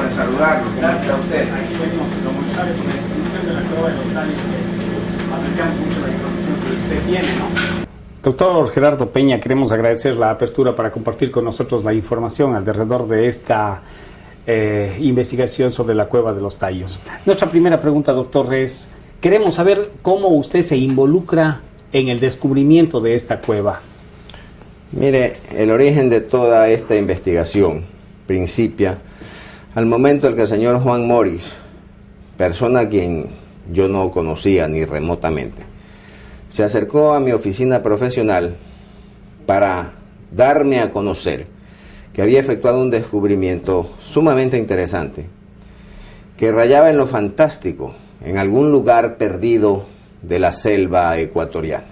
de saludarlo. Gracias a usted. Aquí venimos los voluntarios con la información de la cueva de los tallos, que apreciamos mucho la información que usted tiene, ¿no? Doctor Gerardo Peña, queremos agradecer la apertura para compartir con nosotros la información alrededor de esta investigación sobre la cueva de los tallos. Nuestra primera pregunta, doctor, es, queremos saber cómo usted se involucra en el descubrimiento de esta cueva. Mire, el origen de toda esta investigación principia al momento en que el señor Juan Morris, persona a quien yo no conocía ni remotamente, se acercó a mi oficina profesional para darme a conocer que había efectuado un descubrimiento sumamente interesante, que rayaba en lo fantástico, en algún lugar perdido de la selva ecuatoriana.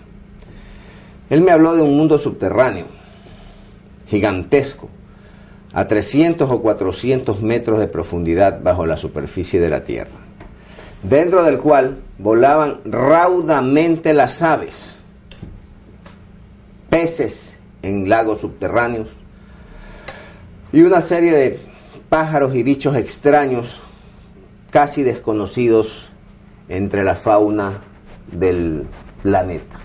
Él me habló de un mundo subterráneo, gigantesco, a 300 o 400 metros de profundidad bajo la superficie de la Tierra, dentro del cual volaban raudamente las aves, peces en lagos subterráneos y una serie de pájaros y bichos extraños casi desconocidos entre la fauna del planeta.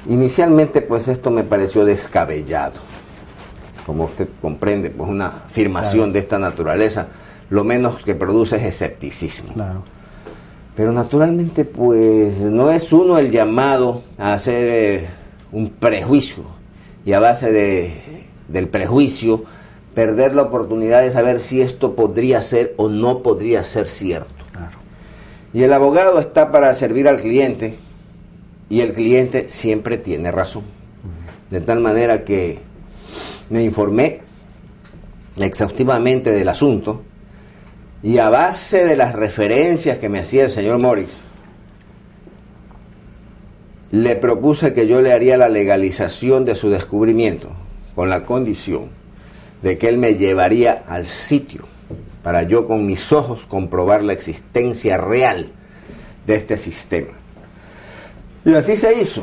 Inicialmente, pues esto me pareció descabellado. Como usted comprende, pues una afirmación de esta naturaleza, lo menos que produce es escepticismo. Claro. Pero naturalmente, pues no es uno el llamado a hacer un prejuicio y a base del prejuicio perder la oportunidad de saber si esto podría ser o no podría ser cierto. Claro. Y el abogado está para servir al cliente y el cliente siempre tiene razón. De tal manera que me informé exhaustivamente del asunto y a base de las referencias que me hacía el señor Morris, le propuse que yo le haría la legalización de su descubrimiento con la condición de que él me llevaría al sitio para yo con mis ojos comprobar la existencia real de este sistema. Y así se hizo,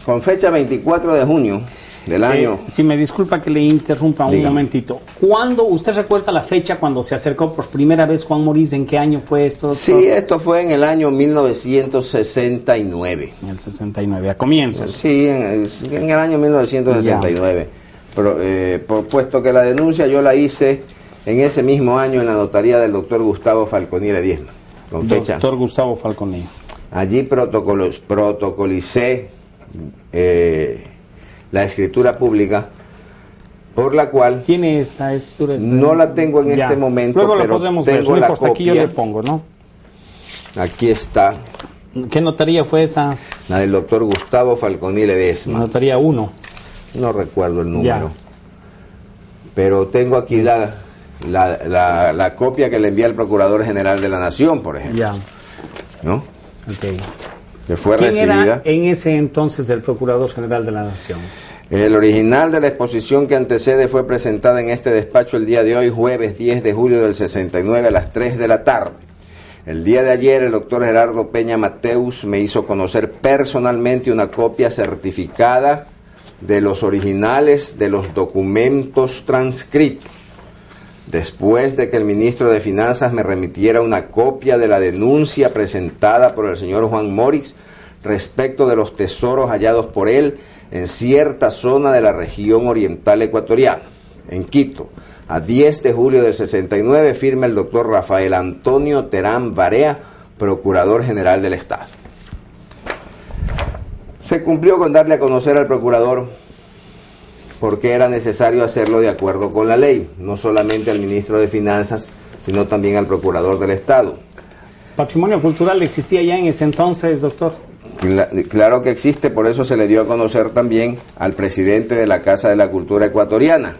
con fecha 24 de junio del año... Si me disculpa que le interrumpa un momentito. ¿Cuándo, usted recuerda la fecha cuando se acercó por primera vez Juan Morris? ¿En qué año fue esto, doctor? Sí, esto fue en el año 1969. En el 69, a comienzos. Sí, en el año 1969. Puesto que la denuncia yo la hice en ese mismo año en la notaría del doctor Gustavo Falconi Ledesma, con fecha. Doctor Gustavo Falconi. Allí protocolicé la escritura pública por la cual... ¿Tiene esta escritura? No la tengo en este momento, luego pero la podremos ver, tengo la copia. Aquí yo le pongo, ¿no? Aquí está. ¿Qué notaría fue esa? La del doctor Gustavo Falconi Ledesma. Notaría 1. No recuerdo el número. Pero tengo aquí la copia que le envía el Procurador General de la Nación, por ejemplo. Ya. ¿No? Okay. Que fue ¿Quién recibida. era en ese entonces el Procurador General de la Nación? El original de la exposición que antecede fue presentada en este despacho el día de hoy, jueves 10 de julio del 69 a las 3 de la tarde. El día de ayer el doctor Gerardo Peña Mateus me hizo conocer personalmente una copia certificada de los originales de los documentos transcritos, después de que el ministro de Finanzas me remitiera una copia de la denuncia presentada por el señor Juan Morris respecto de los tesoros hallados por él en cierta zona de la región oriental ecuatoriana, en Quito. A 10 de julio del 69 firma el doctor Rafael Antonio Terán Barea, Procurador General del Estado. Se cumplió con darle a conocer al procurador porque era necesario hacerlo de acuerdo con la ley, no solamente al ministro de Finanzas, sino también al procurador del Estado. ¿Patrimonio cultural existía ya en ese entonces, doctor? Claro que existe, por eso se le dio a conocer también al presidente de la Casa de la Cultura Ecuatoriana,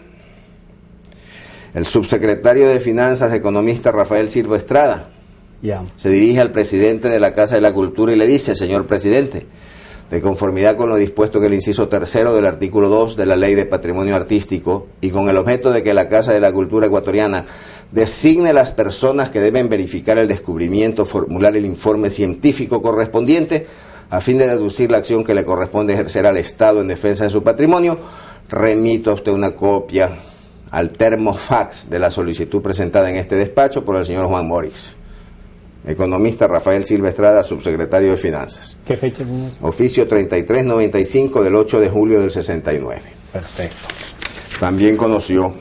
el subsecretario de Finanzas, economista Rafael Silva Estrada. Se dirige al presidente de la Casa de la Cultura y le dice: señor presidente, de conformidad con lo dispuesto en el inciso 3 del artículo 2 de la Ley de Patrimonio Artístico y con el objeto de que la Casa de la Cultura Ecuatoriana designe las personas que deben verificar el descubrimiento, formular el informe científico correspondiente a fin de deducir la acción que le corresponde ejercer al Estado en defensa de su patrimonio, remito a usted una copia al termofax de la solicitud presentada en este despacho por el señor Juan Morix. Economista Rafael Silva Estrada, subsecretario de Finanzas. ¿Qué fecha es eso? Oficio 3395 del 8 de julio del 69. Perfecto. También conoció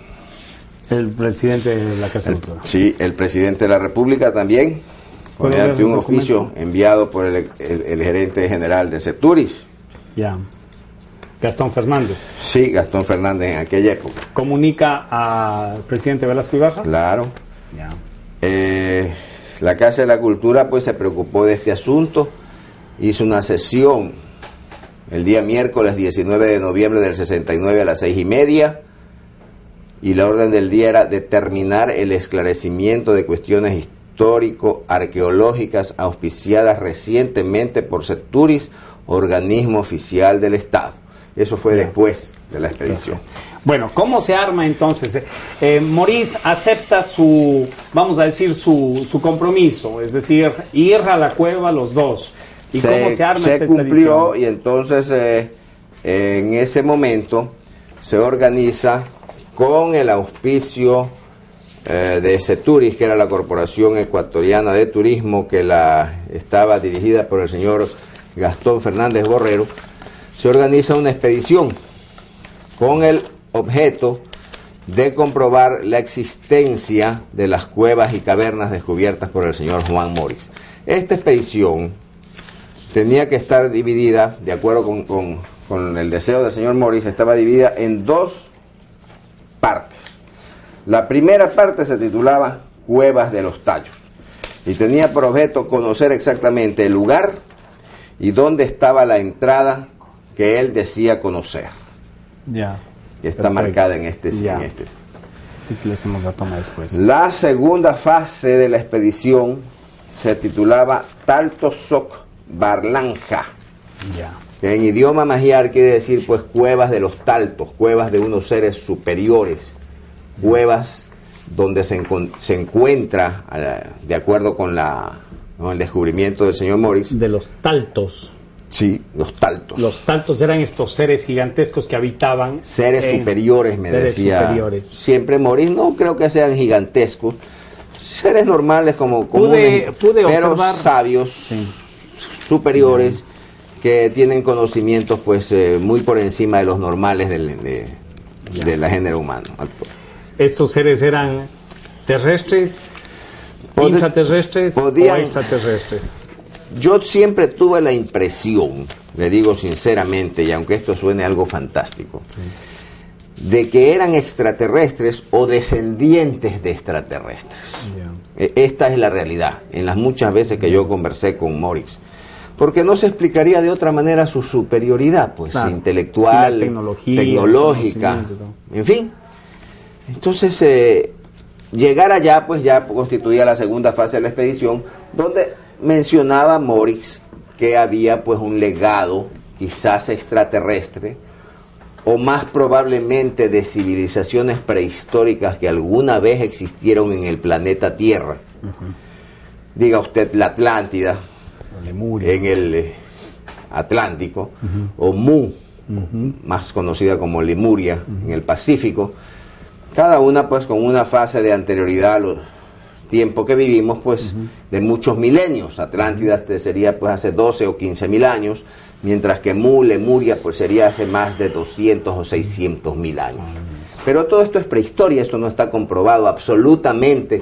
El presidente de la Casa de Cultura. sí, el presidente de la República también, mediante un oficio enviado por el gerente general de Seturis. Ya. Gastón Fernández. Sí, Gastón Fernández en aquella época. ¿Comunica al presidente Velasco Ibarra? Claro. Ya. La Casa de la Cultura pues se preocupó de este asunto, hizo una sesión el día miércoles 19 de noviembre del 69 a las 6:30, y la orden del día era determinar el esclarecimiento de cuestiones histórico-arqueológicas auspiciadas recientemente por Seturis, organismo oficial del Estado. Eso fue después de la expedición. Bueno, ¿cómo se arma entonces? Morís acepta su, vamos a decir, su compromiso, es decir, ir a la cueva los dos. ¿Y cómo se arma esta expedición? Se cumplió, y entonces en ese momento se organiza con el auspicio de Seturis, que era la Corporación Ecuatoriana de Turismo, que estaba dirigida por el señor Gastón Fernández Borrero. Se organiza una expedición con el objeto de comprobar la existencia de las cuevas y cavernas descubiertas por el señor Juan Morix. Esta expedición tenía que estar dividida, de acuerdo con el deseo del señor Morix, estaba dividida en dos partes. La primera parte se titulaba Cuevas de los Tallos y tenía por objeto conocer exactamente el lugar y dónde estaba la entrada que él decía conocer. Ya. Que está marcada en este. Le hacemos la toma después. La segunda fase de la expedición se titulaba Talto Soc Barlanja. Ya. Que en idioma magiar quiere decir pues cuevas de los taltos, cuevas de unos seres superiores, cuevas donde se encuentra, de acuerdo con el descubrimiento del señor Morix. De los taltos. Sí, los taltos. Los taltos eran estos seres gigantescos que habitaban. Seres superiores, me decía. Superiores. Siempre Morix, no creo que sean gigantescos. Seres normales como comunes, pude pero observar, sabios, sí, superiores, que tienen conocimientos pues muy por encima de los normales de la género humano actual. ¿Estos seres eran terrestres, intraterrestres o extraterrestres? Yo siempre tuve la impresión, le digo sinceramente, y aunque esto suene algo fantástico, de que eran extraterrestres o descendientes de extraterrestres. Esta es la realidad, en las muchas veces que yo conversé con Morix. Porque no se explicaría de otra manera su superioridad, pues, claro, intelectual, tecnológica, en fin. Entonces, llegar allá, pues ya constituía la segunda fase de la expedición, donde mencionaba Morix que había pues un legado, quizás extraterrestre, o más probablemente de civilizaciones prehistóricas que alguna vez existieron en el planeta Tierra. Diga usted la Atlántida, en el Atlántico, o Mu, más conocida como Lemuria, en el Pacífico, cada una pues con una fase de anterioridad a los tiempo que vivimos pues de muchos milenios. Atlántida sería pues hace 12 o 15 mil años, mientras que Mu, Lemuria pues sería hace más de 200 o 600 mil años. Pero todo esto es prehistoria, esto no está comprobado absolutamente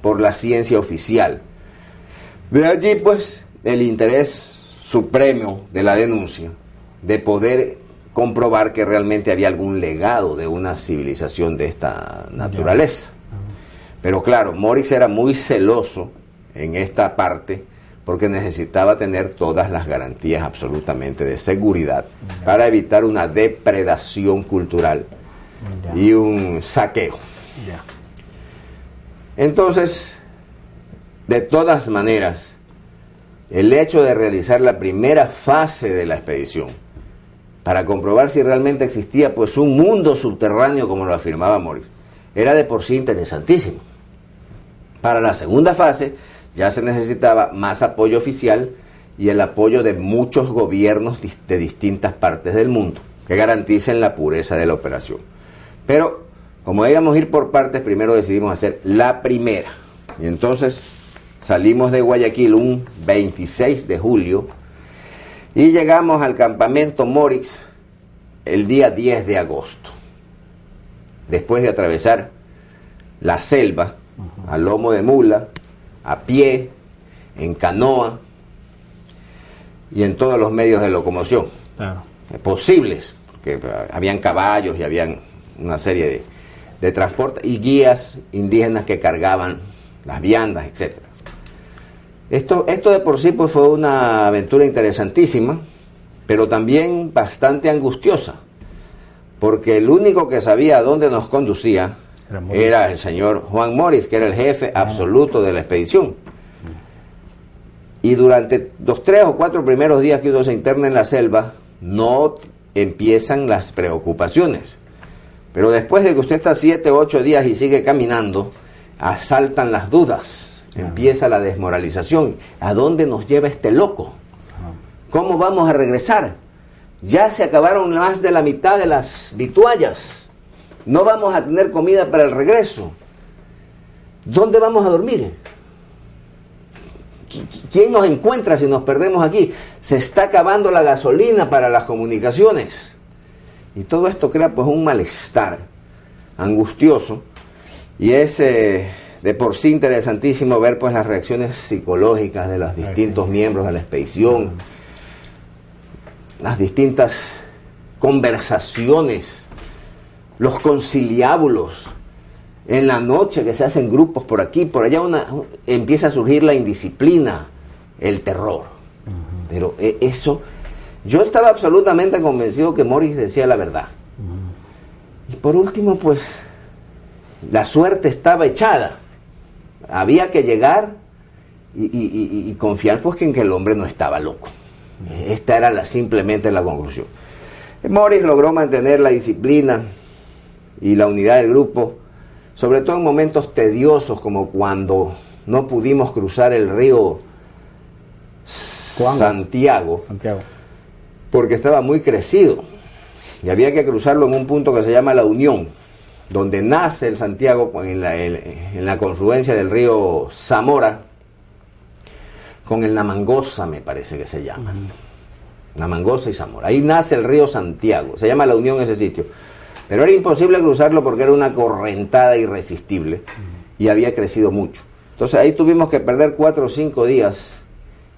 por la ciencia oficial. De allí pues el interés supremo de la denuncia, de poder comprobar que realmente había algún legado de una civilización de esta naturaleza. Pero claro, Morix era muy celoso en esta parte porque necesitaba tener todas las garantías absolutamente de seguridad para evitar una depredación cultural y un saqueo. Entonces, de todas maneras, el hecho de realizar la primera fase de la expedición para comprobar si realmente existía pues un mundo subterráneo, como lo afirmaba Morix, era de por sí interesantísimo. Para la segunda fase ya se necesitaba más apoyo oficial y el apoyo de muchos gobiernos de distintas partes del mundo que garanticen la pureza de la operación. Pero Como íbamos a ir por partes, primero decidimos hacer la primera. Y entonces salimos de Guayaquil un 26 de julio y llegamos al campamento Morix el día 10 de agosto. Después de atravesar la selva, a lomo de mula, a pie, en canoa y en todos los medios de locomoción posibles, porque habían caballos y habían una serie de transporte y guías indígenas que cargaban las viandas, etc. Esto de por sí pues fue una aventura interesantísima, pero también bastante angustiosa, porque el único que sabía a dónde nos conducía era el señor Juan Morix, que era el jefe absoluto de la expedición. Y durante los 3 o 4 primeros días que uno se interna en la selva, no empiezan las preocupaciones. Pero después de que usted está 7 o 8 días y sigue caminando, asaltan las dudas, empieza la desmoralización. ¿A dónde nos lleva este loco? ¿Cómo vamos a regresar? Ya se acabaron más de la mitad de las vituallas. No vamos a tener comida para el regreso. ¿Dónde vamos a dormir? ¿Quién nos encuentra si nos perdemos aquí? Se está acabando la gasolina para las comunicaciones. Y todo esto crea pues un malestar angustioso. Y es de por sí interesantísimo ver pues las reacciones psicológicas de los distintos miembros de la expedición, las distintas conversaciones, los conciliábulos. En la noche que se hacen grupos por aquí, por allá, empieza a surgir la indisciplina, el terror. Pero eso, yo estaba absolutamente convencido que Morix decía la verdad. Y por último, pues, la suerte estaba echada. Había que llegar y confiar pues en que el hombre no estaba loco. Esta era simplemente la conclusión. Morix logró mantener la disciplina y la unidad del grupo, sobre todo en momentos tediosos como cuando no pudimos cruzar el río Santiago, porque estaba muy crecido y había que cruzarlo en un punto que se llama La Unión, donde nace el Santiago en la confluencia del río Zamora con el Namangosa, me parece que se llama. Namangosa y Zamora. Ahí nace el río Santiago, se llama La Unión ese sitio. Pero era imposible cruzarlo porque era una correntada irresistible y había crecido mucho. Entonces ahí tuvimos que perder 4 o 5 días,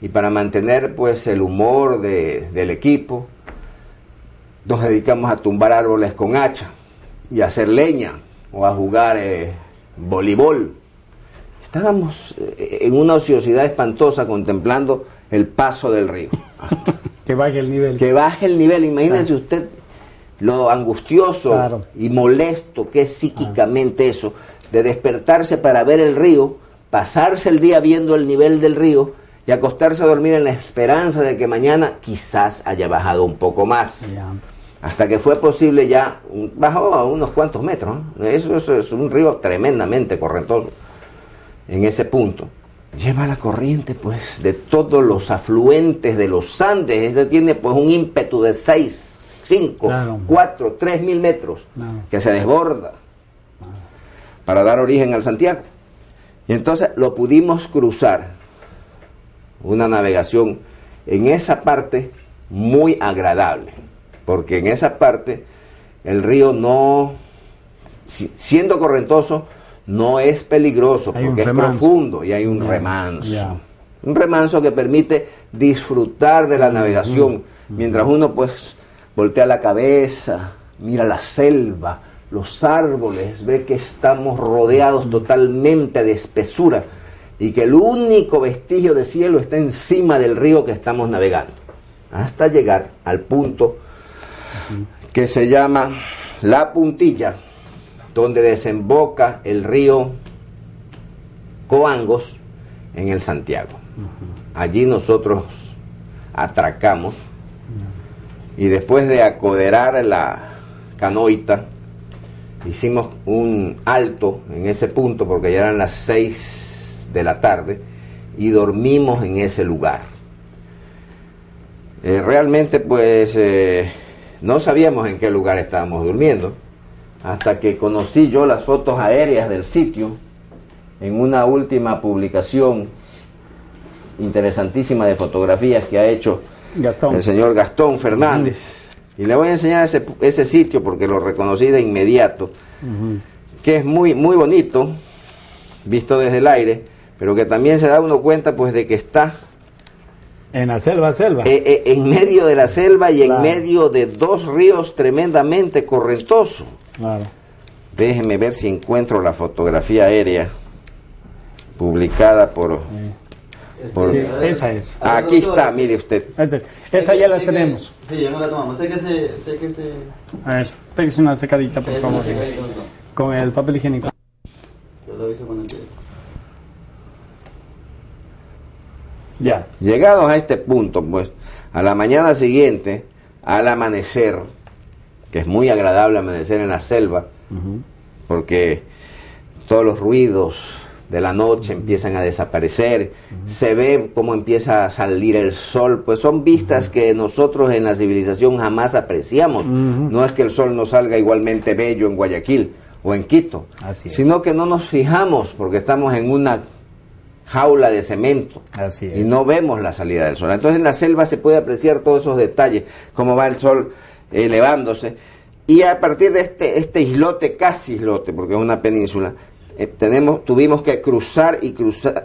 y para mantener pues el humor del equipo nos dedicamos a tumbar árboles con hacha y a hacer leña o a jugar voleibol. Estábamos en una ociosidad espantosa contemplando el paso del río. Que baje el nivel. Que baje el nivel, imagínense usted lo angustioso y molesto que es psíquicamente eso, de despertarse para ver el río, pasarse el día viendo el nivel del río y acostarse a dormir en la esperanza de que mañana quizás haya bajado un poco más. Hasta que fue posible ya, bajó a unos cuantos metros, ¿no? Eso es un río tremendamente correntoso en ese punto. Lleva la corriente pues de todos los afluentes de los Andes. Este tiene pues un ímpetu de 6, 5, 4, 3.000 metros que se desborda para dar origen al Santiago. Y entonces lo pudimos cruzar, una navegación en esa parte muy agradable, porque en esa parte el río no, siendo correntoso, no es peligroso, porque es profundo y hay un remanso. Un remanso que permite disfrutar de la navegación, mientras uno pues voltea la cabeza, mira la selva, los árboles, ve que estamos rodeados totalmente de espesura y que el único vestigio de cielo está encima del río que estamos navegando, hasta llegar al punto que se llama La Puntilla, donde desemboca el río Coangos en el Santiago. Allí nosotros atracamos y después de acoderar la canoita, hicimos un alto en ese punto porque ya eran las 6 de la tarde y dormimos en ese lugar. Realmente pues no sabíamos en qué lugar estábamos durmiendo, hasta que conocí yo las fotos aéreas del sitio en una última publicación interesantísima de fotografías que ha hecho el señor Gastón Fernández. Y le voy a enseñar ese sitio porque lo reconocí de inmediato, que es muy, muy bonito, visto desde el aire, pero que también se da uno cuenta pues de que está en la selva. En medio de la selva y Claro. en medio de dos ríos tremendamente correntosos. Claro. Déjeme ver si encuentro la fotografía aérea publicada por... Sí, esa es. Aquí está, mire usted. Esa ya la tenemos. Sí, ya no la tomamos. Sé que se... A ver, pégase una secadita, por favor. Con el papel higiénico. Yo lo aviso cuando empiece. Ya. Llegados a este punto, pues, a la mañana siguiente, al amanecer, que es muy agradable amanecer en la selva, porque todos los ruidos de la noche empiezan a desaparecer, se ve cómo empieza a salir el sol, pues son vistas que nosotros en la civilización jamás apreciamos. No es que el sol no salga igualmente bello en Guayaquil o en Quito, Así es. sino que no nos fijamos porque estamos en una jaula de cemento. Así es. Y no vemos la salida del sol. Entonces en la selva se puede apreciar todos esos detalles, cómo va el sol elevándose. Y a partir de este islote, casi islote, porque es una península, tuvimos que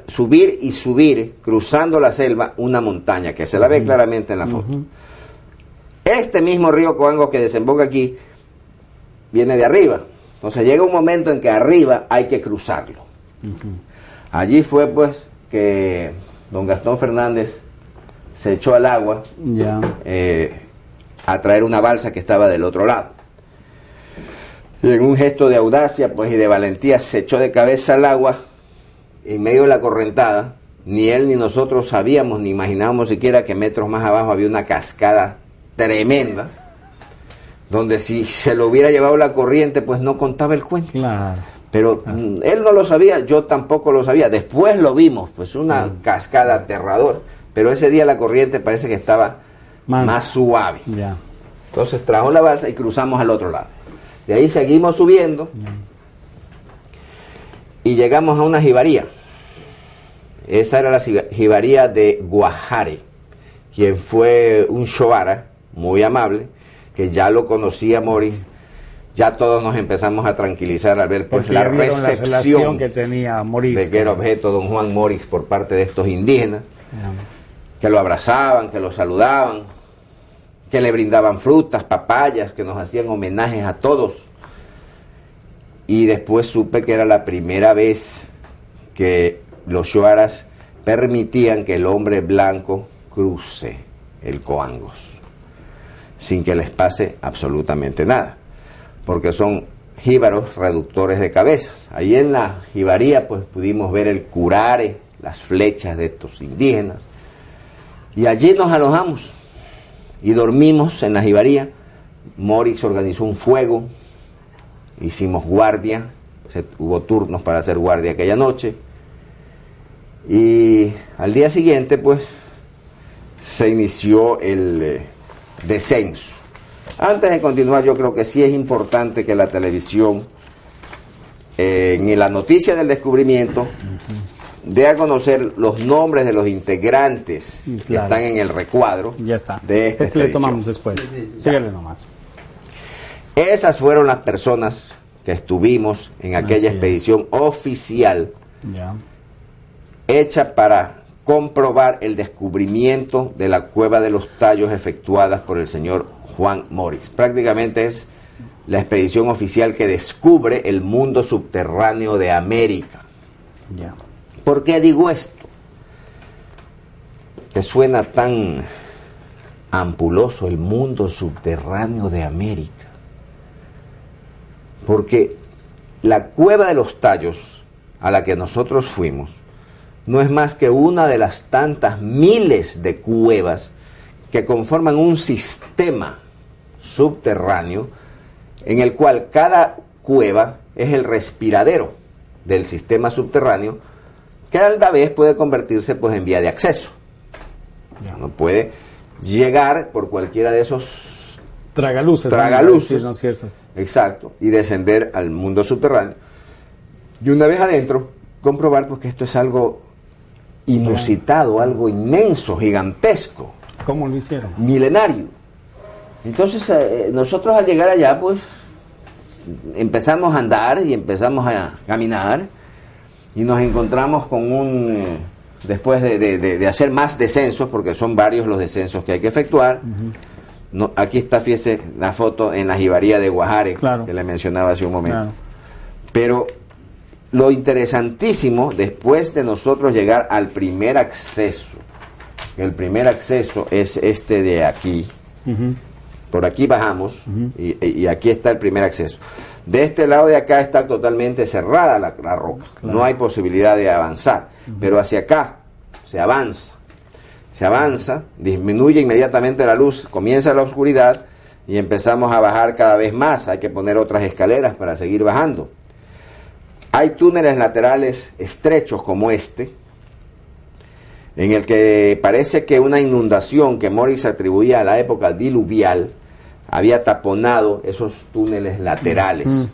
subir y subir, cruzando la selva, una montaña, que se la ve claramente en la foto. Este mismo río Coangos que desemboca aquí, viene de arriba. Entonces llega un momento en que arriba hay que cruzarlo. Allí fue pues que don Gastón Fernández se echó al agua Ya. a traer una balsa que estaba del otro lado. Y en un gesto de audacia pues y de valentía se echó de cabeza al agua en medio de la correntada. Ni él ni nosotros sabíamos ni imaginábamos siquiera que metros más abajo había una cascada tremenda, donde si se lo hubiera llevado la corriente pues no contaba el cuento. Claro. Pero él no lo sabía, yo tampoco lo sabía. Después lo vimos, pues una cascada aterradora. Pero ese día la corriente parece que estaba más suave. Ya. Entonces trajo la balsa y cruzamos al otro lado. De ahí seguimos subiendo y llegamos a una jibaría. Esa era la jibaría de Guajare, quien fue un shoara muy amable, que ya lo conocía Morris. Ya todos nos empezamos a tranquilizar al ver pues la recepción que tenía Morris, de que era objeto don Juan Morris por parte de estos indígenas, que lo abrazaban, que lo saludaban, que le brindaban frutas, papayas, que nos hacían homenajes a todos. Y después supe que era la primera vez que los shoaras permitían que el hombre blanco cruce el Coangos sin que les pase absolutamente nada, porque son jíbaros reductores de cabezas. Ahí en la jibaría pues pudimos ver el curare, las flechas de estos indígenas, y allí nos alojamos y dormimos en la jibaría. Morix organizó un fuego, hicimos guardia, hubo turnos para hacer guardia aquella noche, y al día siguiente pues se inició el descenso. Antes de continuar, yo creo que sí es importante que la televisión, en la noticia del descubrimiento, dé a conocer los nombres de los integrantes que están en el recuadro. Ya está. De esta Este le expedición. tomamos después. Síguele nomás. Esas fueron las personas que estuvimos en aquella expedición oficial Ya. hecha para comprobar el descubrimiento de la cueva de los Tallos efectuadas por el señor Juan Morix. Prácticamente es la expedición oficial que descubre el mundo subterráneo de América. Ya. ¿Por qué digo esto? ¿Te suena tan ampuloso el mundo subterráneo de América? Porque la cueva de los Tallos a la que nosotros fuimos no es más que una de las tantas miles de cuevas que conforman un sistema subterráneo en el cual cada cueva es el respiradero del sistema subterráneo, que a la vez puede convertirse pues en vía de acceso. Uno puede llegar por cualquiera de esos Tragaluces. tragaluces, ¿no es cierto? exacto, y descender al mundo subterráneo. Y una vez adentro, comprobar pues que esto es algo inusitado, algo inmenso, gigantesco, ¿Cómo lo hicieron? milenario. Entonces nosotros al llegar allá pues empezamos a andar y empezamos a caminar y nos encontramos con después de hacer más descensos, porque son varios los descensos que hay que efectuar. No, aquí está, fíjese, la foto en la jibaría de Guajare, Claro. que le mencionaba hace un momento. Claro. Pero lo interesantísimo, después de nosotros llegar al primer acceso, el primer acceso es este de aquí, por aquí bajamos y aquí está el primer acceso. De este lado de acá está totalmente cerrada la roca, Claro. no hay posibilidad de avanzar, pero hacia acá se avanza, disminuye inmediatamente la luz, comienza la oscuridad y empezamos a bajar cada vez más. Hay que poner otras escaleras para seguir bajando. Hay túneles laterales estrechos como este, en el que parece que una inundación que Morris atribuía a la época diluvial había taponado esos túneles laterales.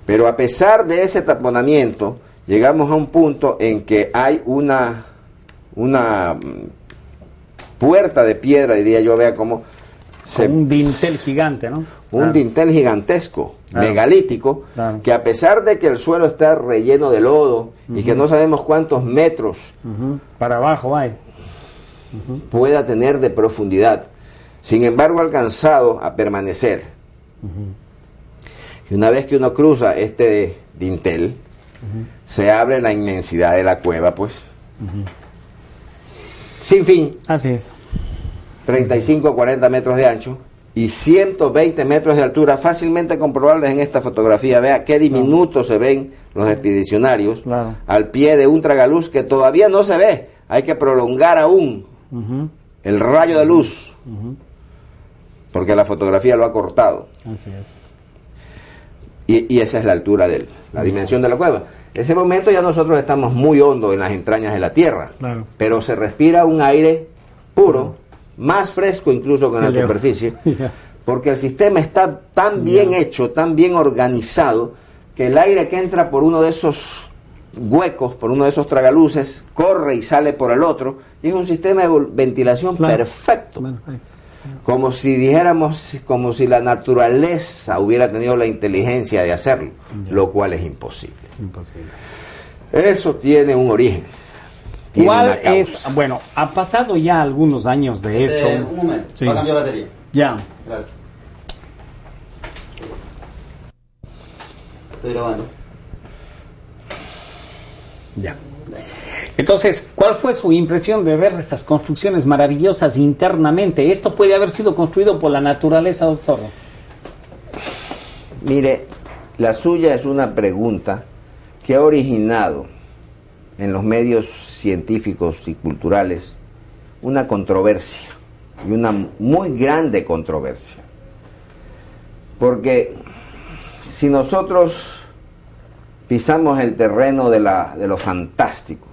Pero a pesar de ese taponamiento, llegamos a un punto en que hay una puerta de piedra, diría yo, vea cómo Un dintel gigante, ¿no? un dintel gigantesco, Claro. megalítico, Claro. que a pesar de que el suelo está relleno de lodo y que no sabemos cuántos metros Para abajo, vaya. pueda tener de profundidad, sin embargo ha alcanzado a permanecer. Y una vez que uno cruza este dintel, se abre la inmensidad de la cueva, pues, sin fin, Así es. 35 o 40 metros de ancho y 120 metros de altura, fácilmente comprobables en esta fotografía. Vea qué diminutos se ven los expedicionarios Claro. al pie de un tragaluz que todavía no se ve. Hay que prolongar aún el rayo de luz, porque la fotografía lo ha cortado. Así es. Y esa es la altura de él, la dimensión de la cueva. En ese momento ya nosotros estamos muy hondo en las entrañas de la tierra, Claro. pero se respira un aire puro, más fresco incluso que en la Qué lejos. superficie, Ya. porque el sistema está tan bien hecho, tan bien organizado, que el aire que entra por uno de esos huecos, por uno de esos tragaluces, corre y sale por el otro, y es un sistema de ventilación Claro. perfecto. Bueno, ahí. Como si dijéramos, como si la naturaleza hubiera tenido la inteligencia de hacerlo, lo cual es imposible. Imposible. Eso tiene un origen. Tiene ¿Cuál una causa. es? Bueno, ha pasado ya algunos años de esto. Un momento, Sí. va a cambiar batería. Ya. Gracias. Estoy grabando. Ya. Entonces, ¿cuál fue su impresión de ver estas construcciones maravillosas internamente? ¿Esto puede haber sido construido por la naturaleza, doctor? Mire, la suya es una pregunta que ha originado en los medios científicos y culturales una controversia, y una muy grande controversia. Porque si nosotros pisamos el terreno de lo fantástico,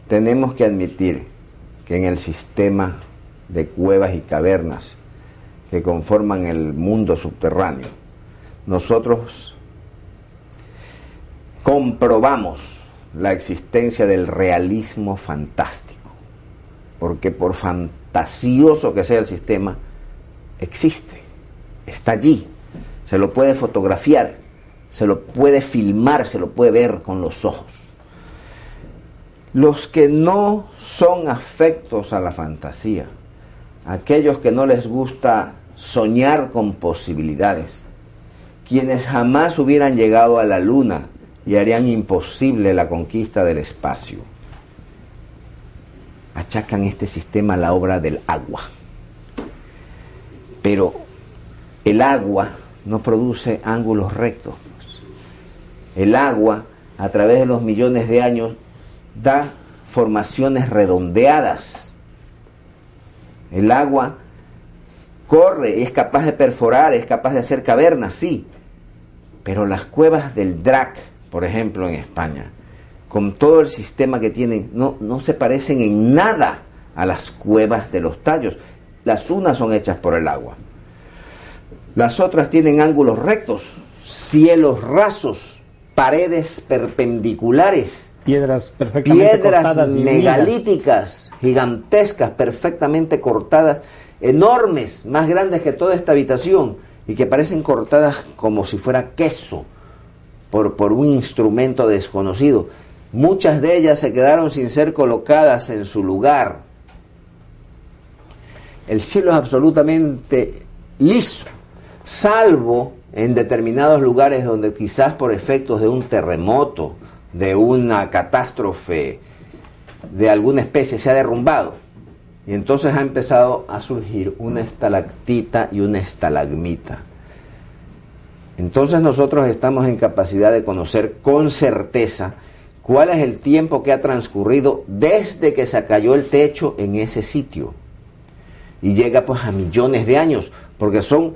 tenemos que admitir que en el sistema de cuevas y cavernas que conforman el mundo subterráneo, nosotros comprobamos la existencia del realismo fantástico, porque por fantasioso que sea el sistema, existe, está allí, se lo puede fotografiar, se lo puede filmar, se lo puede ver con los ojos. Los que no son afectos a la fantasía, aquellos que no les gusta soñar con posibilidades, quienes jamás hubieran llegado a la luna y harían imposible la conquista del espacio, achacan este sistema a la obra del agua. Pero el agua no produce ángulos rectos. El agua, a través de los millones de años, da formaciones redondeadas. El agua corre, es capaz de perforar, es capaz de hacer cavernas, sí. Pero las cuevas del Drac, por ejemplo, en España, con todo el sistema que tienen, no se parecen en nada a las cuevas de los tallos. Las unas son hechas por el agua. Las otras tienen ángulos rectos, cielos rasos, paredes perpendiculares, Piedras perfectamente piedras cortadas y unidas. megalíticas, gigantescas, perfectamente cortadas, enormes, más grandes que toda esta habitación, y que parecen cortadas como si fuera queso por un instrumento desconocido. Muchas de ellas se quedaron sin ser colocadas en su lugar. El cielo es absolutamente liso, salvo en determinados lugares donde quizás por efectos de un terremoto, de una catástrofe de alguna especie se ha derrumbado. Y entonces ha empezado a surgir una estalactita y una estalagmita. Entonces nosotros estamos en capacidad de conocer con certeza cuál es el tiempo que ha transcurrido desde que se cayó el techo en ese sitio. Y llega pues a millones de años, porque son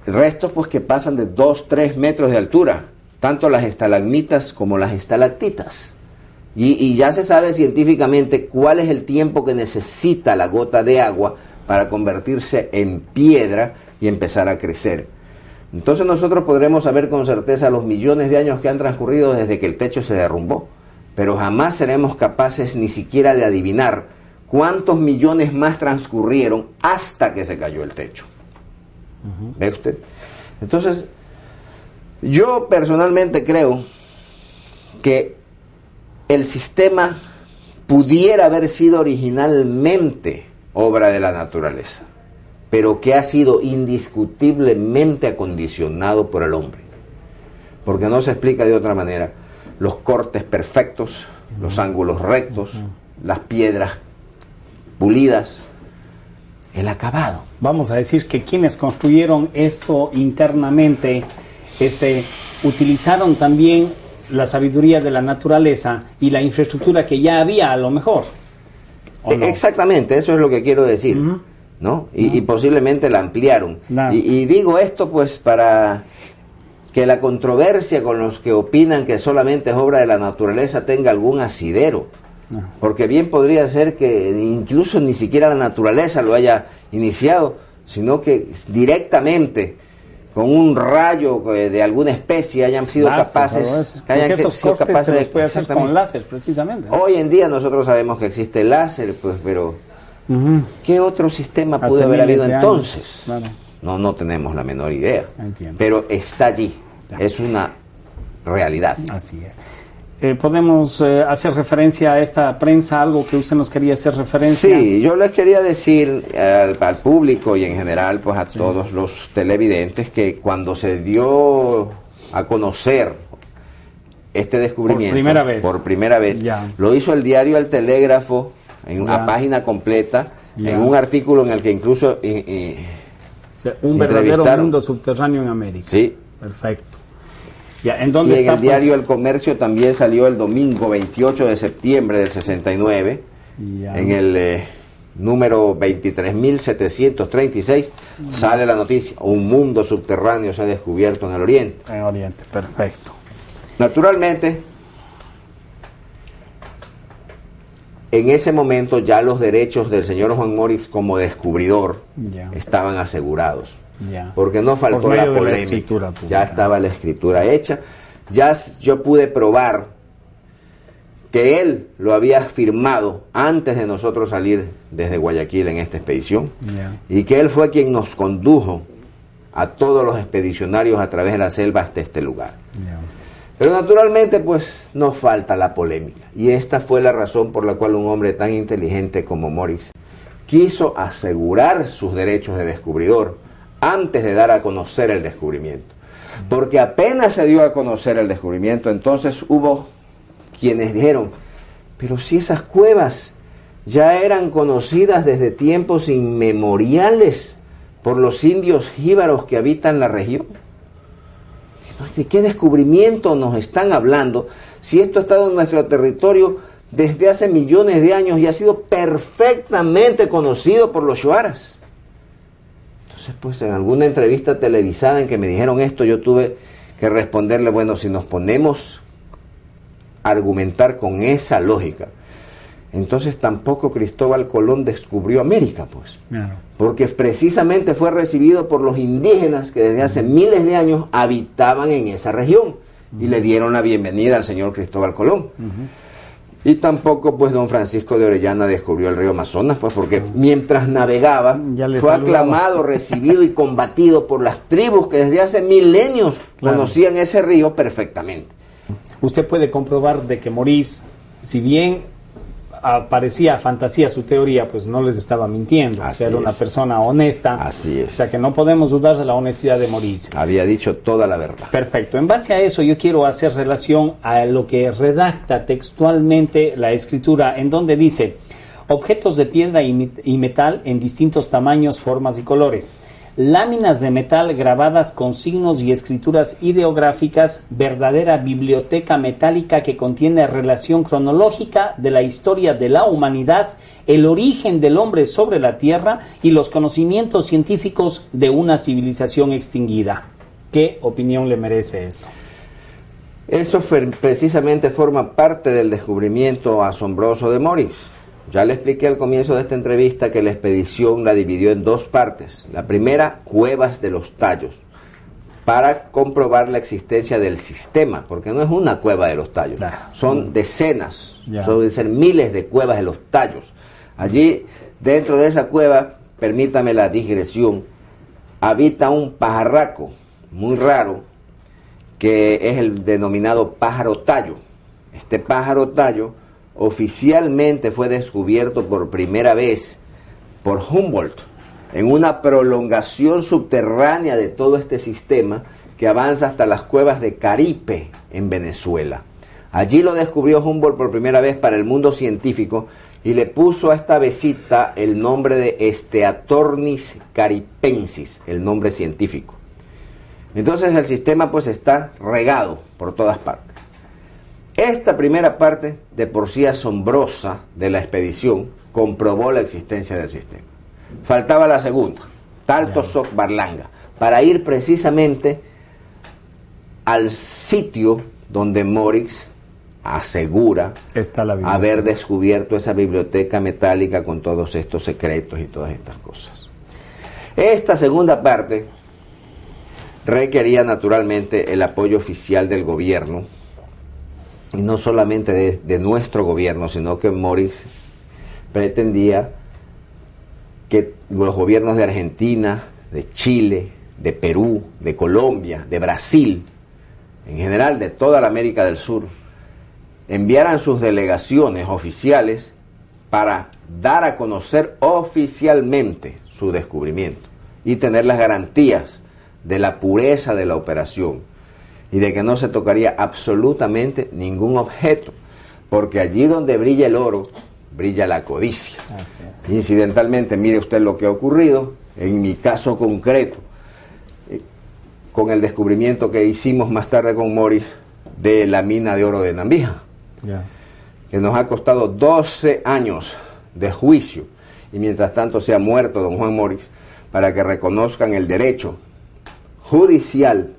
restos pues que pasan de 2-3 metros de altura, tanto las estalagmitas como las estalactitas. Y ya se sabe científicamente cuál es el tiempo que necesita la gota de agua para convertirse en piedra y empezar a crecer. Entonces nosotros podremos saber con certeza los millones de años que han transcurrido desde que el techo se derrumbó, pero jamás seremos capaces ni siquiera de adivinar cuántos millones más transcurrieron hasta que se cayó el techo. ¿Ve usted? Entonces, yo personalmente creo que el sistema pudiera haber sido originalmente obra de la naturaleza, pero que ha sido indiscutiblemente acondicionado por el hombre, porque no se explica de otra manera. Los cortes perfectos, los ángulos rectos, las piedras pulidas, el acabado. Vamos a decir que quienes construyeron esto internamente, utilizaron también la sabiduría de la naturaleza y la infraestructura que ya había a lo mejor. ¿O no? Exactamente, eso es lo que quiero decir. ¿No? Y posiblemente la ampliaron. Y digo esto pues para que la controversia con los que opinan que solamente es obra de la naturaleza tenga algún asidero. Porque bien podría ser que incluso ni siquiera la naturaleza lo haya iniciado, sino que directamente con un rayo de alguna especie hayan sido capaces, se los puede hacer con láser precisamente, ¿no? Hoy en día nosotros sabemos que existe el láser, pues, pero ¿qué otro sistema pudo haber habido entonces? Claro. No tenemos la menor idea. Entiendo. Pero está allí, es una realidad. Así es. ¿Podemos hacer referencia a esta prensa, algo que usted nos quería hacer referencia? Sí, yo les quería decir al público y en general pues a todos los televidentes que cuando se dio a conocer este descubrimiento por primera vez lo hizo el diario El Telégrafo en una página completa, en un artículo en el que incluso un verdadero mundo subterráneo en América. Sí. Perfecto. ¿En dónde y está, en el diario El Comercio también salió el domingo 28 de septiembre del 69, en el número 23.736, sale la noticia: un mundo subterráneo se ha descubierto en el Oriente. En Oriente, perfecto. Naturalmente, en ese momento ya los derechos del señor Juan Morix como descubridor estaban asegurados. Porque no faltó la polémica, ya estaba la escritura hecha, ya yo pude probar que él lo había firmado antes de nosotros salir desde Guayaquil en esta expedición, y que él fue quien nos condujo a todos los expedicionarios a través de la selva hasta este lugar. Pero naturalmente pues nos falta la polémica, y esta fue la razón por la cual un hombre tan inteligente como Morix quiso asegurar sus derechos de descubridor antes de dar a conocer el descubrimiento. Porque apenas se dio a conocer el descubrimiento, entonces hubo quienes dijeron: pero si esas cuevas ya eran conocidas desde tiempos inmemoriales por los indios jíbaros que habitan la región. ¿De qué descubrimiento nos están hablando si esto ha estado en nuestro territorio desde hace millones de años y ha sido perfectamente conocido por los shuaras? Pues en alguna entrevista televisada en que me dijeron esto, yo tuve que responderle: bueno, si nos ponemos a argumentar con esa lógica, entonces tampoco Cristóbal Colón descubrió América, pues. Claro. Porque precisamente fue recibido por los indígenas que desde hace miles de años habitaban en esa región y le dieron la bienvenida al señor Cristóbal Colón. Y tampoco pues don Francisco de Orellana descubrió el río Amazonas, pues porque mientras navegaba fue aclamado, recibido y combatido por las tribus que desde hace milenios conocían ese río perfectamente. Usted puede comprobar de que Maurice, si bien parecía fantasía su teoría, pues no les estaba mintiendo. Así o sea, era una es. persona honesta. Así es. O sea, que no podemos dudar de la honestidad de Maurice. Había dicho toda la verdad. Perfecto. En base a eso, yo quiero hacer relación a lo que redacta textualmente la escritura, en donde dice: objetos de piedra y metal en distintos tamaños, formas y colores. Láminas de metal grabadas con signos y escrituras ideográficas, verdadera biblioteca metálica que contiene relación cronológica de la historia de la humanidad, el origen del hombre sobre la tierra y los conocimientos científicos de una civilización extinguida. ¿Qué opinión le merece esto? Eso precisamente forma parte del descubrimiento asombroso de Maurice. Ya le expliqué al comienzo de esta entrevista que la expedición la dividió en dos partes. La primera, cuevas de los tallos, para comprobar la existencia del sistema, porque no es una cueva de los tallos, son decenas, suelen ser miles de cuevas de los tallos. Allí, dentro de esa cueva, permítame la digresión, habita un pajarraco muy raro, que es el denominado pájaro tallo. Este pájaro tallo oficialmente fue descubierto por primera vez por Humboldt en una prolongación subterránea de todo este sistema que avanza hasta las cuevas de Caripe en Venezuela. Allí lo descubrió Humboldt por primera vez para el mundo científico y le puso a esta besita el nombre de Steatornis caripensis, el nombre científico. Entonces el sistema pues está regado por todas partes. Esta primera parte, de por sí asombrosa, de la expedición, comprobó la existencia del sistema. Faltaba la segunda, Talto Soc Barlanga, para ir precisamente al sitio donde Maurice asegura haber descubierto esa biblioteca metálica con todos estos secretos y todas estas cosas. Esta segunda parte requería naturalmente el apoyo oficial del gobierno, y no solamente de nuestro gobierno, sino que Maurice pretendía que los gobiernos de Argentina, de Chile, de Perú, de Colombia, de Brasil, en general de toda la América del Sur, enviaran sus delegaciones oficiales para dar a conocer oficialmente su descubrimiento y tener las garantías de la pureza de la operación y de que no se tocaría absolutamente ningún objeto, porque allí donde brilla el oro, brilla la codicia. Así es. Incidentalmente, mire usted lo que ha ocurrido, en mi caso concreto, con el descubrimiento que hicimos más tarde con Maurice de la mina de oro de Nambija, que nos ha costado 12 años de juicio, y mientras tanto se ha muerto don Juan Maurice, para que reconozcan el derecho judicial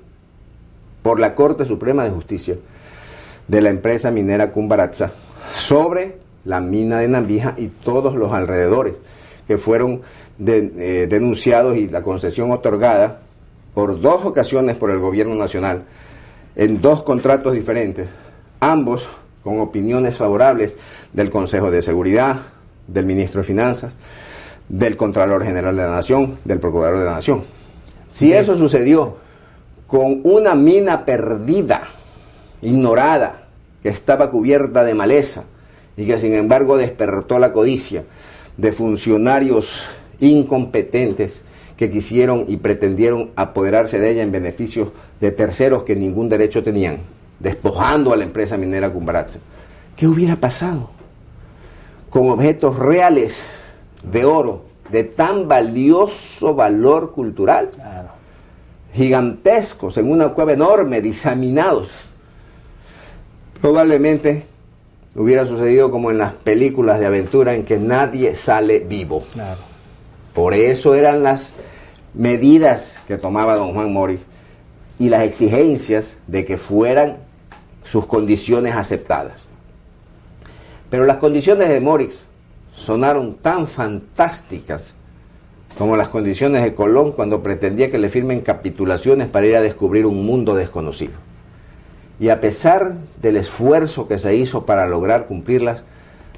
por la Corte Suprema de Justicia de la empresa minera Cumbaratza sobre la mina de Nambija y todos los alrededores que fueron denunciados y la concesión otorgada por dos ocasiones por el gobierno nacional en dos contratos diferentes, ambos con opiniones favorables del Consejo de Seguridad, del Ministro de Finanzas, del Contralor General de la Nación, del Procurador de la Nación. Si eso sucedió con una mina perdida, ignorada, que estaba cubierta de maleza y que sin embargo despertó la codicia de funcionarios incompetentes que quisieron y pretendieron apoderarse de ella en beneficio de terceros que ningún derecho tenían, despojando a la empresa minera Cumbaratza. ¿Qué hubiera pasado con objetos reales de oro de tan valioso valor cultural? Claro. Gigantescos, en una cueva enorme, diseminados. Probablemente hubiera sucedido como en las películas de aventura en que nadie sale vivo. Claro. Por eso eran las medidas que tomaba don Juan Maurice y las exigencias de que fueran sus condiciones aceptadas. Pero las condiciones de Morix sonaron tan fantásticas como las condiciones de Colón cuando pretendía que le firmen capitulaciones para ir a descubrir un mundo desconocido. Y a pesar del esfuerzo que se hizo para lograr cumplirlas,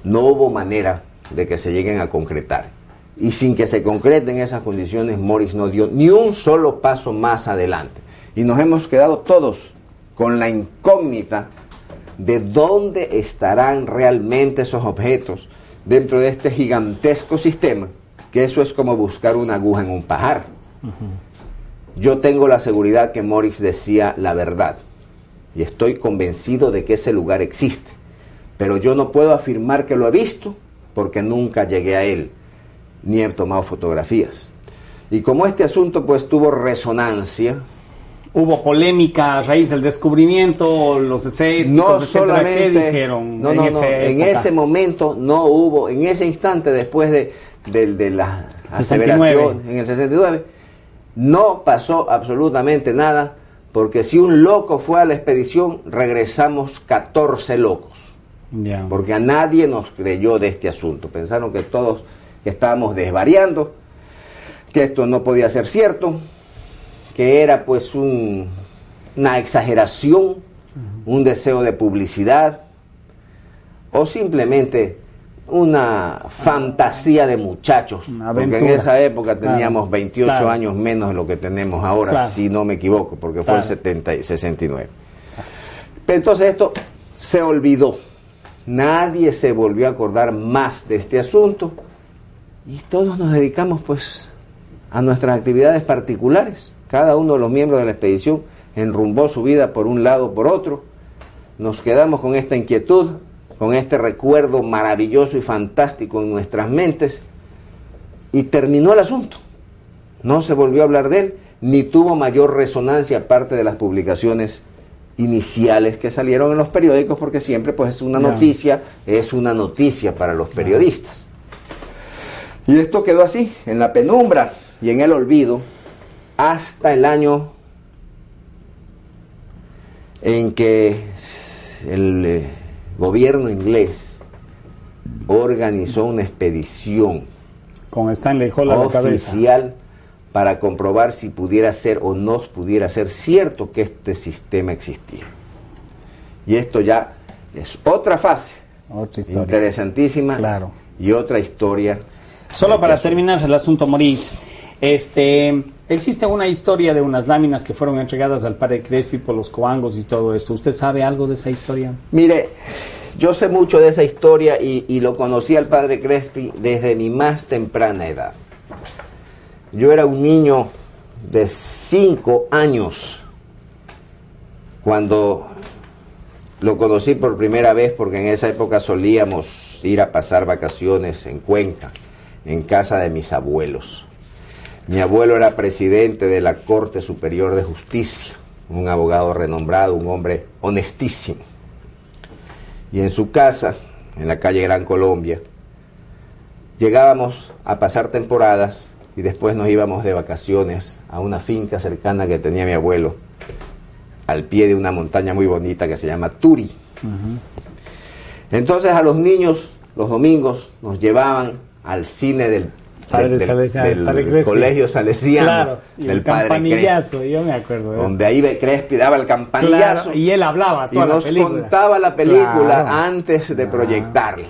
no hubo manera de que se lleguen a concretar. Y sin que se concreten esas condiciones, Morix no dio ni un solo paso más adelante. Y nos hemos quedado todos con la incógnita de dónde estarán realmente esos objetos dentro de este gigantesco sistema, que eso es como buscar una aguja en un pajar. Yo tengo la seguridad que Morix decía la verdad, y estoy convencido de que ese lugar existe, pero yo no puedo afirmar que lo he visto, porque nunca llegué a él, ni he tomado fotografías. Y como este asunto pues tuvo resonancia, ¿hubo polémica a raíz del descubrimiento, los escépticos, no etcétera? solamente, ¿Qué dijeron no, en ese momento no hubo, en ese instante después de la 69. aseveración en el 69, no pasó absolutamente nada, porque si un loco fue a la expedición, regresamos 14 locos, Ya. porque a nadie nos creyó de este asunto, pensaron que todos que estábamos desvariando, que esto no podía ser cierto, que era pues una exageración, un deseo de publicidad, o simplemente una fantasía de muchachos, porque en esa época teníamos 28 años menos de lo que tenemos ahora, si no me equivoco, porque fue el 69. Pero entonces esto se olvidó, nadie se volvió a acordar más de este asunto, y todos nos dedicamos pues a nuestras actividades particulares. Cada uno de los miembros de la expedición enrumbó su vida por un lado o por otro. Nos quedamos con esta inquietud, con este recuerdo maravilloso y fantástico en nuestras mentes, y terminó el asunto. No se volvió a hablar de él, ni tuvo mayor resonancia aparte de las publicaciones iniciales que salieron en los periódicos, porque siempre pues es una noticia para los periodistas. Y esto quedó así, en la penumbra y en el olvido, hasta el año en que el gobierno inglés organizó una expedición con Stanley Hall a la cabeza oficial para comprobar si pudiera ser o no pudiera ser cierto que este sistema existía. Y esto ya es otra fase, otra historia interesantísima, claro, y otra historia. Solo para terminar el asunto, Morix, existe una historia de unas láminas que fueron entregadas al padre Crespi por los coangos y todo esto. ¿Usted sabe algo de esa historia? Mire, yo sé mucho de esa historia y lo conocí al padre Crespi desde mi más temprana edad. Yo era un niño de 5 años cuando lo conocí por primera vez, porque en esa época solíamos ir a pasar vacaciones en Cuenca, en casa de mis abuelos. Mi abuelo era presidente de la Corte Superior de Justicia, un abogado renombrado, un hombre honestísimo. Y en su casa, en la calle Gran Colombia, llegábamos a pasar temporadas y después nos íbamos de vacaciones a una finca cercana que tenía mi abuelo, al pie de una montaña muy bonita que se llama Turi. Entonces a los niños, los domingos, nos llevaban al cine del colegio salesiano, claro, del padre Crespi, yo me acuerdo de eso. Donde ahí Crespi daba el campanillazo, claro, y él hablaba toda y nos la película, contaba la película, claro, antes de proyectarla.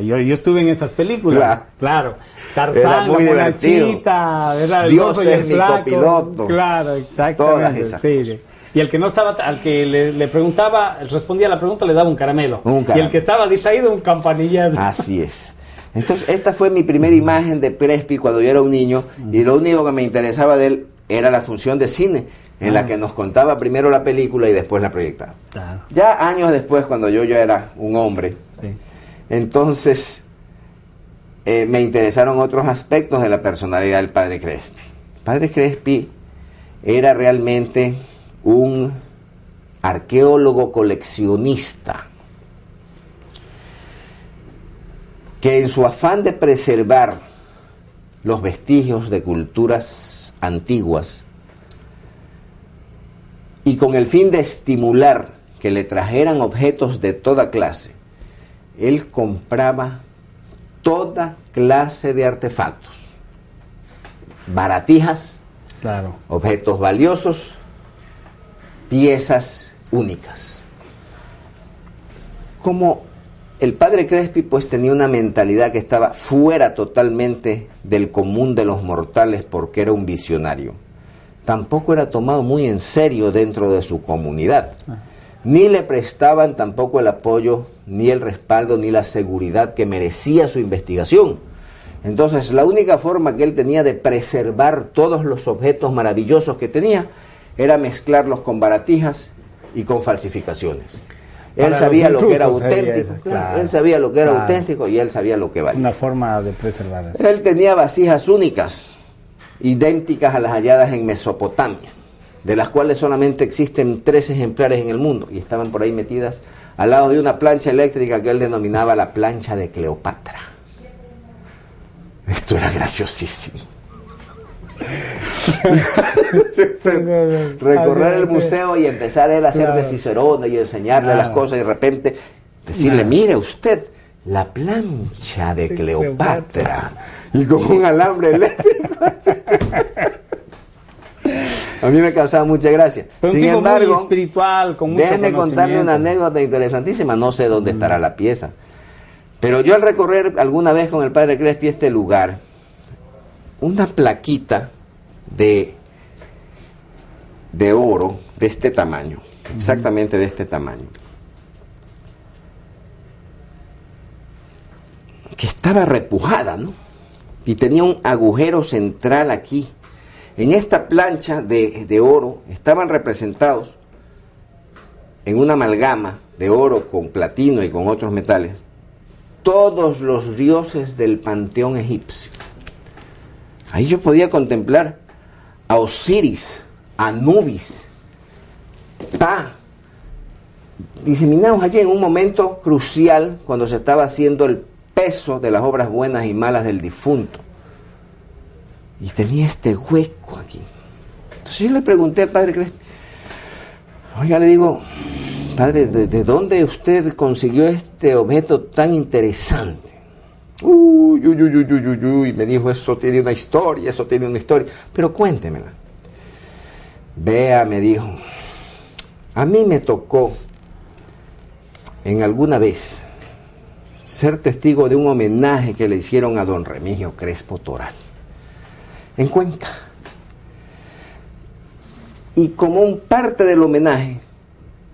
Yo estuve en esas películas, claro. Tarzán, era muy la divertido. Monachita, Dios es mi copiloto. Claro, exactamente. Todas esas sí. Y el que no estaba, al que le preguntaba, respondía a la pregunta, le daba un caramelo. Y el que estaba distraído, un campanillazo. Así es. Entonces, esta fue mi primera imagen de Crespi cuando yo era un niño, y lo único que me interesaba de él era la función de cine, en la que nos contaba primero la película y después la proyectaba. Claro. Ya años después, cuando yo ya era un hombre, entonces me interesaron otros aspectos de la personalidad del padre Crespi. Padre Crespi era realmente un arqueólogo coleccionista, que en su afán de preservar los vestigios de culturas antiguas y con el fin de estimular que le trajeran objetos de toda clase, él compraba toda clase de artefactos, baratijas, Claro. objetos valiosos, piezas únicas. Como el padre Crespi pues tenía una mentalidad que estaba fuera totalmente del común de los mortales porque era un visionario, tampoco era tomado muy en serio dentro de su comunidad, ni le prestaban tampoco el apoyo, ni el respaldo, ni la seguridad que merecía su investigación. Entonces la única forma que él tenía de preservar todos los objetos maravillosos que tenía era mezclarlos con baratijas y con falsificaciones. Él Para sabía los lo que era intrusos sería auténtico, eso, claro, claro, él sabía lo que era claro. auténtico y él sabía lo que valía. Una forma de preservar eso. Él tenía vasijas únicas, idénticas a las halladas en Mesopotamia, de las cuales solamente existen 3 ejemplares en el mundo y estaban por ahí metidas al lado de una plancha eléctrica que él denominaba la plancha de Cleopatra. Esto era graciosísimo. Recorrer el museo y empezar él a hacer de Cicerón y enseñarle las cosas y de repente decirle, mire usted, la plancha de Cleopatra, y con un alambre eléctrico. A mí me causaba mucha gracia. Pero un Sin tipo embargo, muy espiritual, con mucho déjeme contarle una conocimiento. anécdota interesantísima, no sé dónde estará la pieza. Pero yo al recorrer alguna vez con el padre Crespi este lugar, una plaquita de oro de este tamaño, exactamente de este tamaño, que estaba repujada, ¿no? Y tenía un agujero central aquí. En esta plancha de oro estaban representados en una amalgama de oro con platino y con otros metales todos los dioses del panteón egipcio. Ahí yo podía contemplar a Osiris, a Anubis, Pa, diseminados allí en un momento crucial cuando se estaba haciendo el peso de las obras buenas y malas del difunto. Y tenía este hueco aquí. Entonces yo le pregunté al padre Crespi, oiga, le digo, padre, ¿de dónde usted consiguió este objeto tan interesante? Uy, me dijo, eso tiene una historia, pero cuéntemela. Vea, me dijo, a mí me tocó en alguna vez ser testigo de un homenaje que le hicieron a don Remigio Crespo Toral en Cuenca. Y como un parte del homenaje,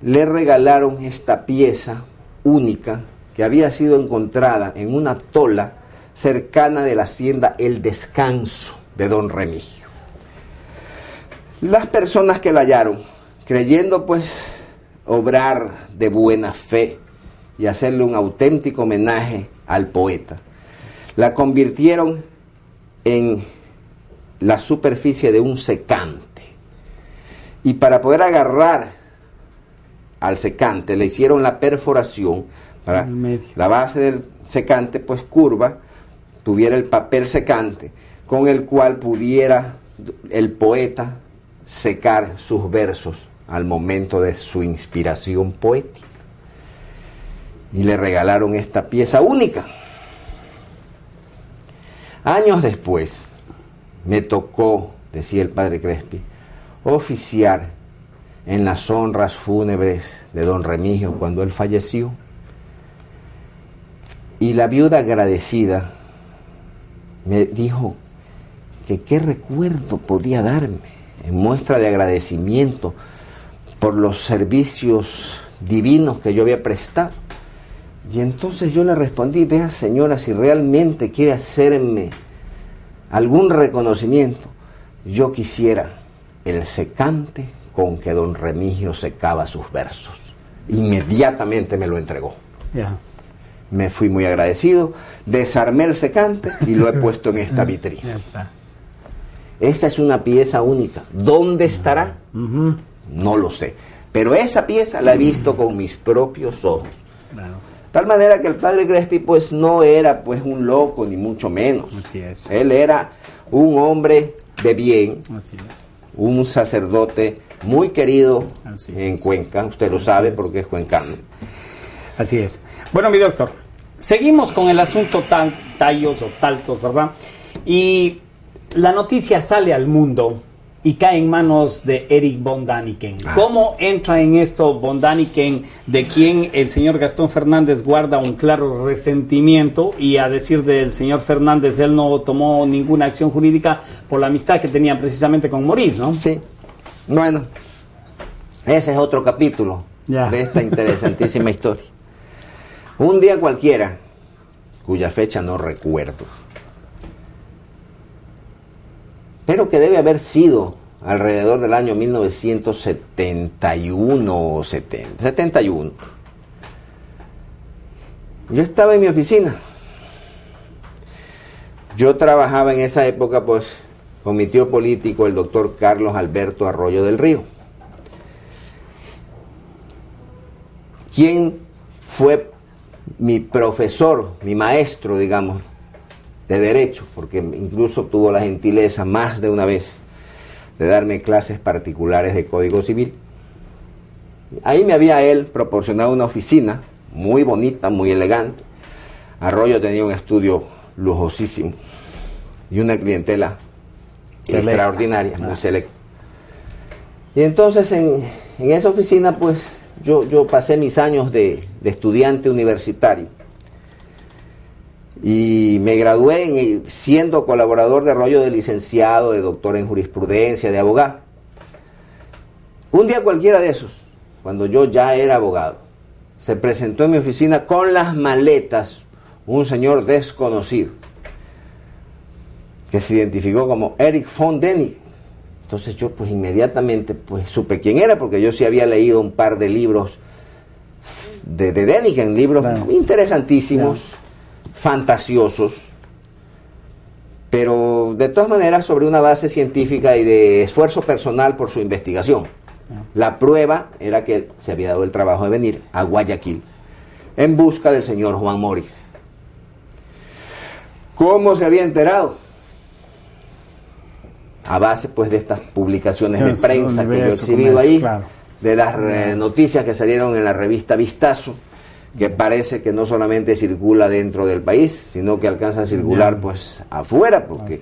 le regalaron esta pieza única que había sido encontrada en una tola cercana de la hacienda El Descanso de don Remigio. Las personas que la hallaron, creyendo pues obrar de buena fe y hacerle un auténtico homenaje al poeta, la convirtieron en la superficie de un secante. Y para poder agarrar al secante le hicieron la perforación para la base del secante pues curva, tuviera el papel secante con el cual pudiera el poeta secar sus versos al momento de su inspiración poética. Y le regalaron esta pieza única. Años después me tocó, decía el padre Crespi, oficiar en las honras fúnebres de don Remigio cuando él falleció. Y la viuda agradecida me dijo que qué recuerdo podía darme en muestra de agradecimiento por los servicios divinos que yo había prestado. Y entonces yo le respondí, vea señora, si realmente quiere hacerme algún reconocimiento, yo quisiera el secante con que don Remigio secaba sus versos. Inmediatamente me lo entregó. Me fui muy agradecido, desarmé el secante y lo he puesto en esta vitrina. Esa es una pieza única. ¿Dónde estará? No lo sé. Pero esa pieza la he visto con mis propios ojos. Tal manera que el padre Crespi pues no era pues un loco ni mucho menos. Así es. Él era un hombre de bien, Así es. un sacerdote muy querido Así en es. Cuenca. Usted lo sabe porque es cuencano. Así es. Bueno, mi doctor, seguimos con el asunto tallos o taltos, ¿verdad? Y la noticia sale al mundo y cae en manos de Erich von Däniken. ¿Cómo entra en esto von Däniken, de quien el señor Gastón Fernández guarda un claro resentimiento? Y a decir del señor Fernández, él no tomó ninguna acción jurídica por la amistad que tenía precisamente con Maurice, ¿no? Sí. Bueno, ese es otro capítulo de esta interesantísima historia. Un día cualquiera, cuya fecha no recuerdo, pero que debe haber sido alrededor del año 1971 o 71. Yo estaba en mi oficina. Yo trabajaba en esa época, pues, con mi tío político, el doctor Carlos Alberto Arroyo del Río, quien fue mi profesor, mi maestro, digamos, de Derecho, porque incluso tuvo la gentileza más de una vez de darme clases particulares de Código Civil. Ahí me había él proporcionado una oficina muy bonita, muy elegante. Arroyo tenía un estudio lujosísimo y una clientela extraordinaria, muy selecta. Y entonces en esa oficina, pues, yo pasé mis años de estudiante universitario. Y me gradué siendo colaborador de Arroyo, de licenciado, de doctor en jurisprudencia, de abogado. Un día cualquiera de esos, cuando yo ya era abogado, se presentó en mi oficina con las maletas un señor desconocido que se identificó como Erich von Däniken. Entonces yo, pues, inmediatamente, pues, supe quién era, porque yo sí había leído un par de libros de Däniken, libros interesantísimos, fantasiosos, pero de todas maneras sobre una base científica y de esfuerzo personal por su investigación. La prueba era que él se había dado el trabajo de venir a Guayaquil en busca del señor Juan Maurice. ¿Cómo se había enterado? A base, pues, de estas publicaciones de prensa que yo he exhibido ahí, de las noticias que salieron en la revista Vistazo, que parece que no solamente circula dentro del país, sino que alcanza a circular, pues, afuera, porque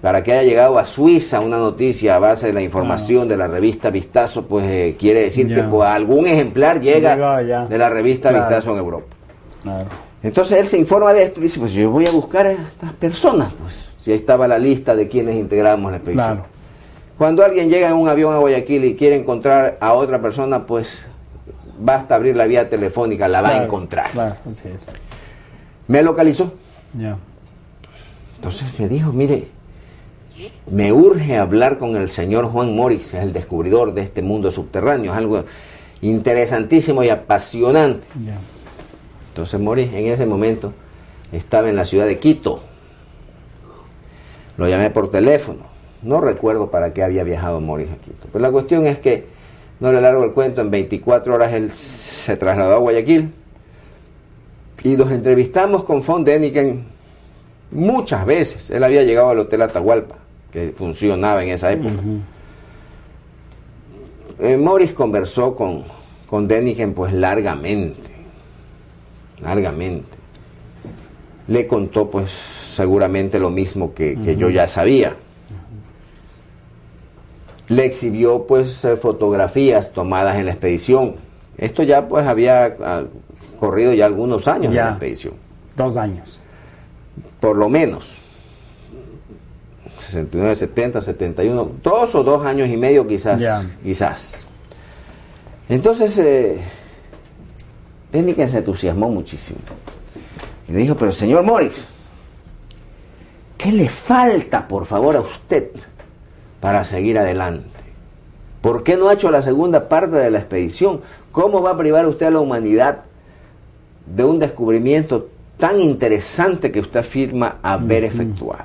para que haya llegado a Suiza una noticia a base de la información de la revista Vistazo, pues quiere decir que, pues, algún ejemplar llega de la revista Vistazo en Europa. Entonces él se informa de esto y dice, pues yo voy a buscar a estas personas, pues, si ahí estaba la lista de quienes integramos la expedición. Cuando alguien llega en un avión a Guayaquil y quiere encontrar a otra persona, pues basta abrir la vía telefónica, la va a encontrar. Así es. Me localizó. Entonces me dijo, mire, me urge hablar con el señor Juan Maurice, es el descubridor de este mundo subterráneo, es algo interesantísimo y apasionante. Entonces Maurice en ese momento estaba en la ciudad de Quito. Lo llamé por teléfono. No recuerdo para qué había viajado Maurice a Quito. Pero la cuestión es que, no le largo el cuento, en 24 horas él se trasladó a Guayaquil y nos entrevistamos con von Däniken muchas veces. Él había llegado al Hotel Atahualpa, que funcionaba en esa época. Maurice conversó con Däniken, pues, largamente. Le contó, pues, seguramente lo mismo que yo ya sabía. Le exhibió, pues, fotografías tomadas en la expedición. Esto ya, pues, había corrido ya algunos años de la expedición. 2 años. Por lo menos. 69, 70, 71, 2 o 2 años y medio quizás. Quizás. Entonces, Däniken se entusiasmó muchísimo. Y le dijo, pero señor Maurice, ¿qué le falta, por favor, a usted para seguir adelante? ¿Por qué no ha hecho la segunda parte de la expedición? ¿Cómo va a privar usted a la humanidad de un descubrimiento tan interesante que usted afirma haber efectuado?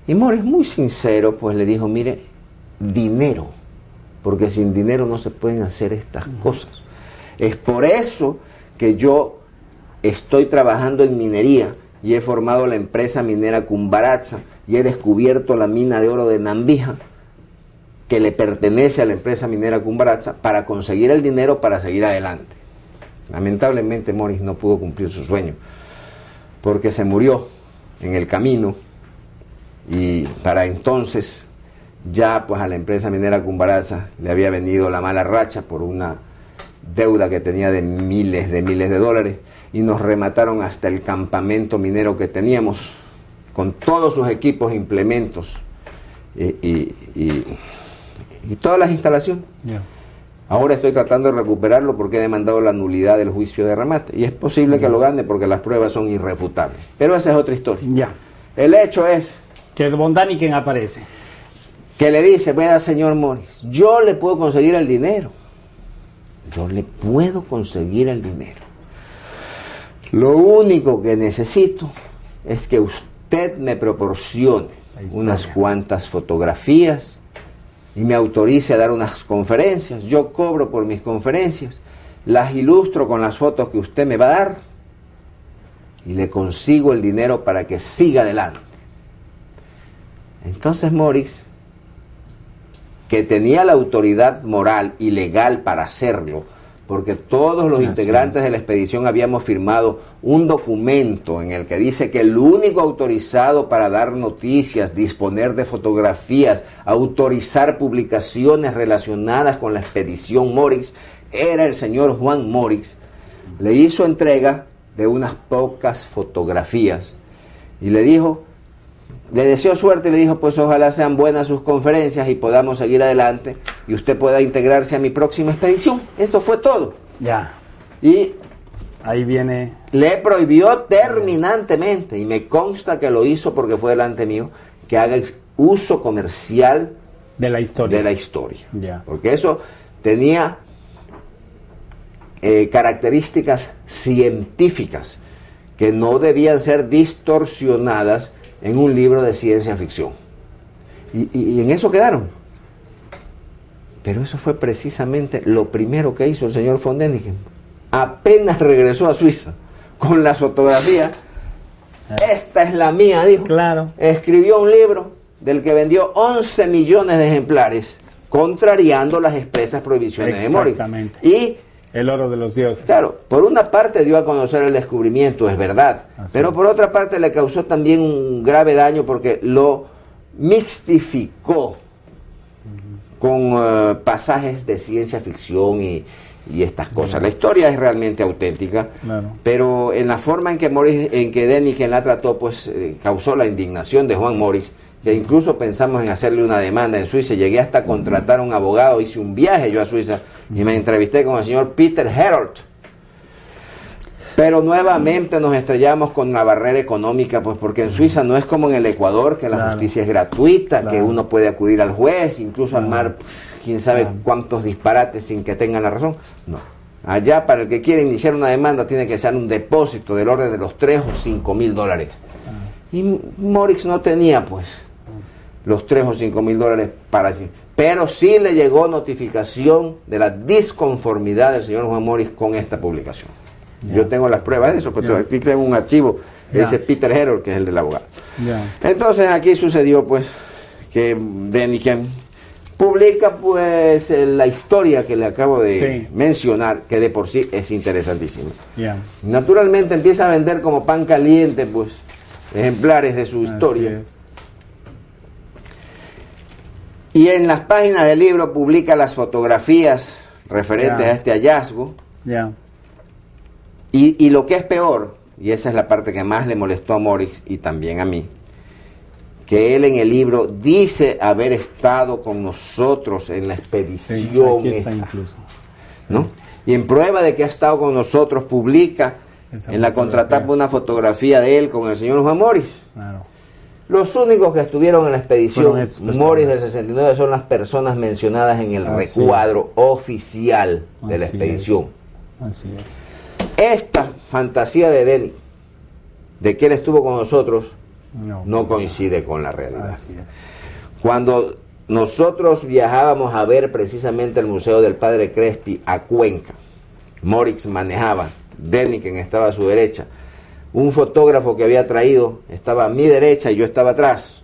Y Maurice, muy sincero, pues le dijo, mire, dinero, porque sin dinero no se pueden hacer estas cosas. Es por eso que yo estoy trabajando en minería y he formado la empresa minera Cumbaratza y he descubierto la mina de oro de Nambija, que le pertenece a la empresa minera Cumbaratza, para conseguir el dinero para seguir adelante. Lamentablemente Morix no pudo cumplir su sueño, porque se murió en el camino, y para entonces ya pues a la empresa minera Cumbaraza le había venido la mala racha por una deuda que tenía de miles de dólares, y nos remataron hasta el campamento minero que teníamos con todos sus equipos, implementos y todas las instalaciones. Yeah. Ahora estoy tratando de recuperarlo porque he demandado la nulidad del juicio de remate, y es posible que lo gane porque las pruebas son irrefutables, pero esa es otra historia. Ya. El hecho es Que es Von Däniken aparece. que le dice: vea, señor Morix, yo le puedo conseguir el dinero, yo le puedo conseguir el dinero, lo único que necesito es que usted me proporcione unas cuantas fotografías y me autorice a dar unas conferencias. Yo cobro por mis conferencias, las ilustro con las fotos que usted me va a dar y le consigo el dinero para que siga adelante. Entonces Morix, que tenía la autoridad moral y legal para hacerlo, porque todos los integrantes de la expedición habíamos firmado un documento en el que dice que el único autorizado para dar noticias, disponer de fotografías, autorizar publicaciones relacionadas con la expedición Morix, era el señor Juan Morix. Le hizo entrega de unas pocas fotografías y le dijo, le deseó suerte y le dijo: pues ojalá sean buenas sus conferencias y podamos seguir adelante y usted pueda integrarse a mi próxima expedición. Eso fue todo. Ya. Y Ahí viene. le prohibió terminantemente, y me consta que lo hizo porque fue delante mío, que haga el uso comercial De la historia. de la historia. Ya. Porque eso tenía características científicas que no debían ser distorsionadas en un libro de ciencia ficción. Y en eso quedaron. Pero eso fue precisamente lo primero que hizo el señor Von Däniken. Apenas regresó a Suiza con las fotografías, esta es la mía, dijo. Claro. Escribió un libro del que vendió 11 millones de ejemplares, contrariando las expresas prohibiciones de Morix. Exactamente. Y El oro de los dioses. claro, por una parte dio a conocer el descubrimiento, es verdad, pero por otra parte le causó también un grave daño porque lo mixtificó con pasajes de ciencia ficción y estas cosas. La historia es realmente auténtica, Claro. pero en la forma en que Däniken la trató, pues causó la indignación de Juan Morix, que incluso pensamos en hacerle una demanda en Suiza. Llegué hasta contratar a un abogado, hice un viaje yo a Suiza y me entrevisté con el señor Peter Herold. Pero nuevamente nos estrellamos con la barrera económica, pues porque en Suiza no es como en el Ecuador, que la Claro. justicia es gratuita, que Claro. uno puede acudir al juez, incluso armar quién sabe Claro. cuántos disparates sin que tengan la razón. No. Allá, para el que quiere iniciar una demanda, tiene que hacer un depósito del orden de los 3 o 5 mil dólares. Y Morix no tenía, pues, los 3 o 5 mil dólares para sí. Pero sí le llegó notificación de la disconformidad del señor Juan Morix con esta publicación. Ya. Yo tengo las pruebas de eso, pero Ya. aquí tengo un archivo que Ya. dice Peter Herold, que es el del abogado. Ya. Entonces aquí sucedió, pues, que Däniken publica, pues, la historia que le acabo de Sí. mencionar, que de por sí es interesantísima. Ya. Naturalmente empieza a vender como pan caliente, pues, ejemplares de su Así historia. es. Y en las páginas del libro publica las fotografías referentes Ya. a este hallazgo. Ya. Y lo que es peor, y esa es la parte que más le molestó a Morix y también a mí, que él en el libro dice haber estado con nosotros en la Sí, expedición aquí está esta, incluso. ¿no? Y en prueba de que ha estado con nosotros publica Esa en la fotografía. contratapa una fotografía de él con el señor Juan Morix. Claro. Los únicos que estuvieron en la expedición Fueron esas personas. Morix del 69 son las personas mencionadas en el Así recuadro oficial de la Así expedición. es. Así es. Esta fantasía de Däniken, de que él estuvo con nosotros, No. no coincide con la realidad. Así es. Cuando nosotros viajábamos a ver precisamente el Museo del Padre Crespi a Cuenca, Morix manejaba, Däniken estaba a su derecha, un fotógrafo que había traído estaba a mi derecha y yo estaba atrás.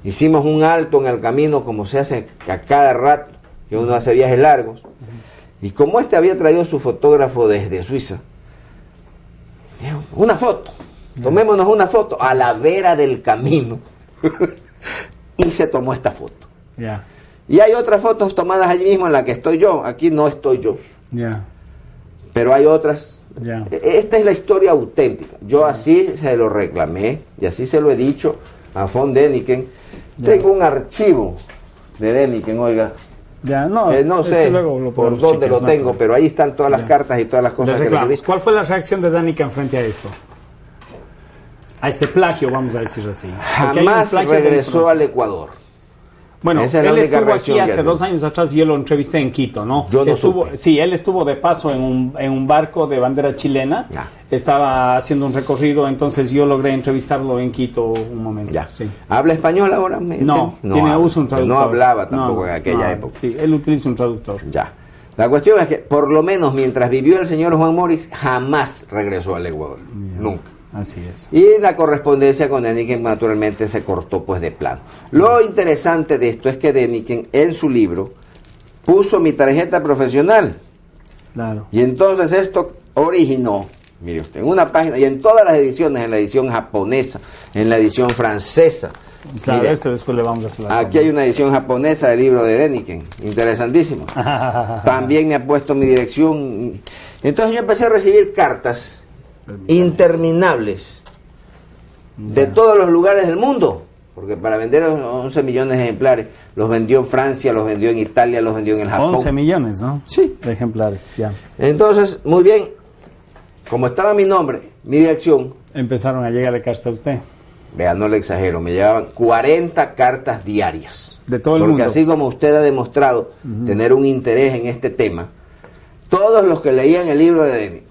Hicimos un alto en el camino, como se hace a cada rato que uno hace viajes largos, Y como este había traído su fotógrafo desde Suiza, dijo, una foto, tomémonos una foto a la vera del camino. Y se tomó esta foto. Ya. Y hay otras fotos tomadas allí mismo en la que estoy yo. Aquí no estoy yo. Ya. Pero hay otras. Ya. Esta es la historia auténtica. Yo así se lo reclamé y así se lo he dicho a von Däniken. Tengo un archivo de Däniken, oiga. Ya, no, No es sé que luego lo por podemos dónde chequear, lo no, tengo, pero ahí están todas las Ya. cartas y todas las De cosas que le reclamos. dije. ¿Cuál fue la reacción de Däniken frente a esto? A este plagio, vamos a decir así. Porque hay un Jamás plagio de regresó información. al Ecuador. Bueno, Esa es la él única estuvo reacción aquí que hace ha 2 tenido. años atrás y yo lo entrevisté en Quito, ¿no? Yo no estuvo, supe. sí, él estuvo de paso en un barco de bandera chilena. Ya. Estaba haciendo un recorrido, entonces yo logré entrevistarlo en Quito un momento. Ya. Sí. ¿Habla español ahora? No, tiene habla. uso un traductor. No hablaba tampoco No, en aquella no, época. Sí, él utiliza un traductor. Ya. La cuestión es que, por lo menos mientras vivió el señor Juan Morix, jamás regresó al Ecuador. Nunca. Así es. Y la correspondencia con Däniken naturalmente se cortó pues de plano. Lo interesante de esto es que Däniken en su libro puso mi tarjeta profesional. Claro. Y entonces esto originó, mire usted, en una página, y en todas las ediciones, en la edición japonesa, en la edición francesa. Claro, Mire, eso después le vamos a hacer la aquí hay una edición japonesa del libro de Däniken, interesantísimo. También me ha puesto mi dirección. Entonces yo empecé a recibir cartas interminables de todos los lugares del mundo, porque para vender 11 millones de ejemplares, los vendió en Francia, los vendió en Italia, los vendió en el Japón. 11 millones, ¿no? Sí. De ejemplares, ya. Entonces, muy bien, como estaba mi nombre, mi dirección, Empezaron a llegarle cartas a usted. vea, no le exagero, me llegaban 40 cartas diarias. De todo el Porque mundo. así como usted ha demostrado tener un interés en este tema, todos los que leían el libro de Däniken,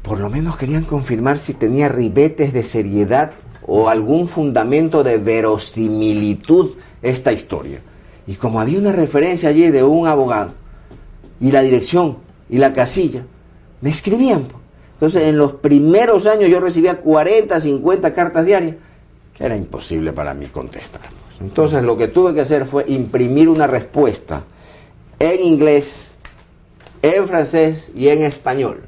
por lo menos querían confirmar si tenía ribetes de seriedad o algún fundamento de verosimilitud esta historia. Y como había una referencia allí de un abogado, y la dirección, y la casilla, me escribían. Entonces, en los primeros años yo recibía 40, 50 cartas diarias, que era imposible para mí contestar. Entonces, lo que tuve que hacer fue imprimir una respuesta en inglés, en francés y en español.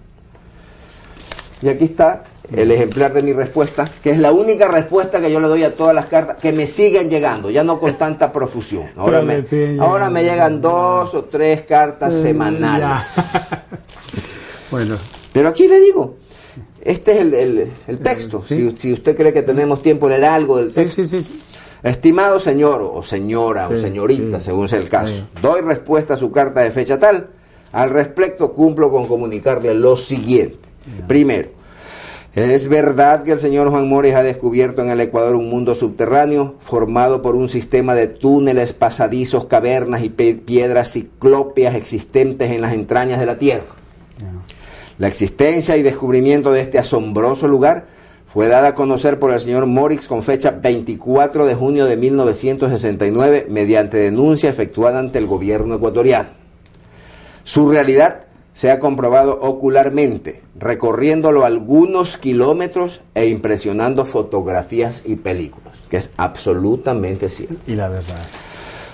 Y aquí está el ejemplar de mi respuesta, que es la única respuesta que yo le doy a todas las cartas que me siguen llegando, ya no con tanta profusión. Ahora me llegan 2 o 3 cartas semanales. Bueno, Pero aquí le digo, este es el texto. Sí. Si usted cree que tenemos tiempo de leer algo del sí, texto. sí. Estimado señor o señora o Sí, señorita, sí. según sea el caso, Sí. doy respuesta a su carta de fecha tal. Al respecto, cumplo con comunicarle lo siguiente. Primero, es verdad que el señor Juan Morix ha descubierto en el Ecuador un mundo subterráneo formado por un sistema de túneles, pasadizos, cavernas y piedras ciclópeas existentes en las entrañas de la Tierra. La existencia y descubrimiento de este asombroso lugar fue dada a conocer por el señor Morix con fecha 24 de junio de 1969 mediante denuncia efectuada ante el gobierno ecuatoriano. Su realidad se ha comprobado ocularmente, recorriéndolo algunos kilómetros e impresionando fotografías y películas, que es absolutamente cierto. Y la verdad.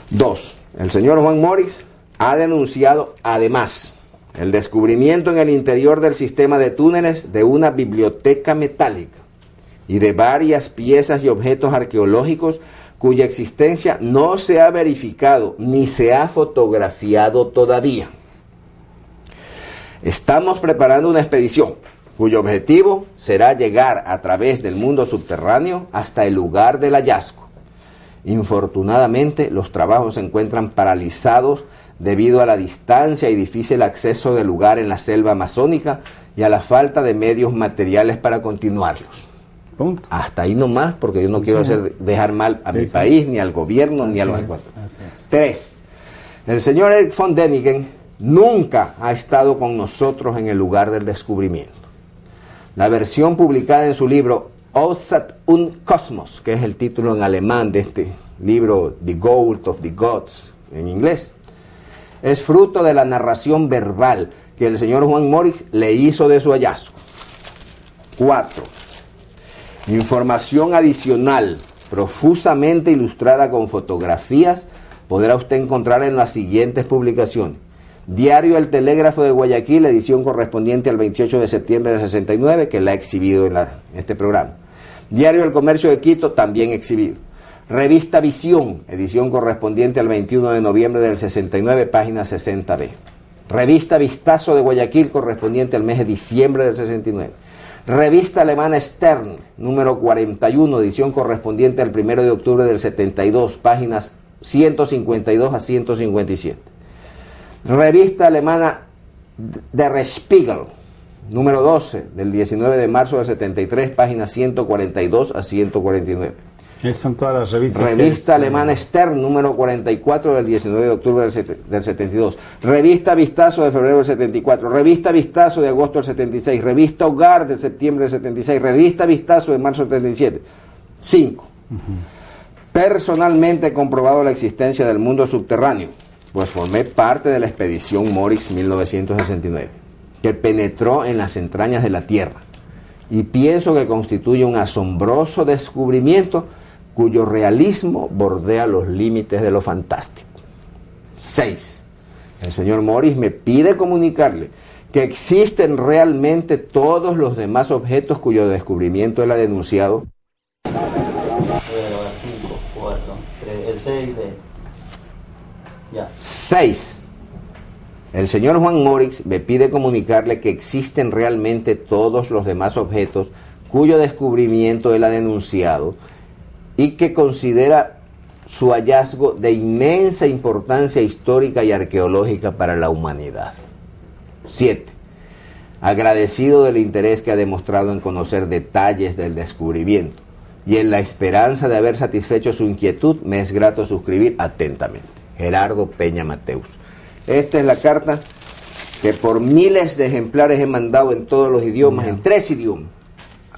2. El señor Juan Morix ha denunciado además el descubrimiento en el interior del sistema de túneles de una biblioteca metálica y de varias piezas y objetos arqueológicos cuya existencia no se ha verificado ni se ha fotografiado todavía. Estamos preparando una expedición cuyo objetivo será llegar a través del mundo subterráneo hasta el lugar del hallazgo. Infortunadamente, los trabajos se encuentran paralizados debido a la distancia y difícil acceso del lugar en la selva amazónica y a la falta de medios materiales para continuarlos. Punto. Hasta ahí nomás, porque yo no quiero dejar mal a mi país, ni al gobierno, ni a los ecuatorianos. 3. El señor Erich von Däniken nunca ha estado con nosotros en el lugar del descubrimiento. La versión publicada en su libro Aussat und Kosmos, que es el título en alemán de este libro The Gold of the Gods en inglés, es fruto de la narración verbal que el señor Juan Morix le hizo de su hallazgo. 4. Información adicional, profusamente ilustrada con fotografías, podrá usted encontrar en las siguientes publicaciones. Diario El Telégrafo de Guayaquil, edición correspondiente al 28 de septiembre del 69, que la he exhibido en este programa. Diario El Comercio de Quito, también exhibido. Revista Visión, edición correspondiente al 21 de noviembre del 69, página 60b. Revista Vistazo de Guayaquil, correspondiente al mes de diciembre del 69. Revista Alemana Stern, número 41, edición correspondiente al 1 de octubre del 72, páginas 152 a 157. Revista Alemana Der Spiegel, número 12, del 19 de marzo del 73, páginas 142 a 149. Esas son todas las revistas. Revista Alemana Stern, número 44, del 19 de octubre del 72. Revista Vistazo de febrero del 74. Revista Vistazo de agosto del 76. Revista Hogar del septiembre del 76. Revista Vistazo de marzo del 77. 5. Personalmente he comprobado la existencia del mundo subterráneo, pues formé parte de la expedición Morix 1969, que penetró en las entrañas de la Tierra, y pienso que constituye un asombroso descubrimiento cuyo realismo bordea los límites de lo fantástico. 6. El señor Morix me pide comunicarle que existen realmente todos los demás objetos cuyo descubrimiento él ha denunciado. 5, 4, 3, el 6 de... Ya. 6. El señor Juan Morix me pide comunicarle que existen realmente todos los demás objetos cuyo descubrimiento él ha denunciado y que considera su hallazgo de inmensa importancia histórica y arqueológica para la humanidad. 7. Agradecido del interés que ha demostrado en conocer detalles del descubrimiento y en la esperanza de haber satisfecho su inquietud, me es grato suscribir atentamente. Gerardo Peña Mateus. Esta es la carta que por miles de ejemplares he mandado en todos los idiomas, en 3 idiomas,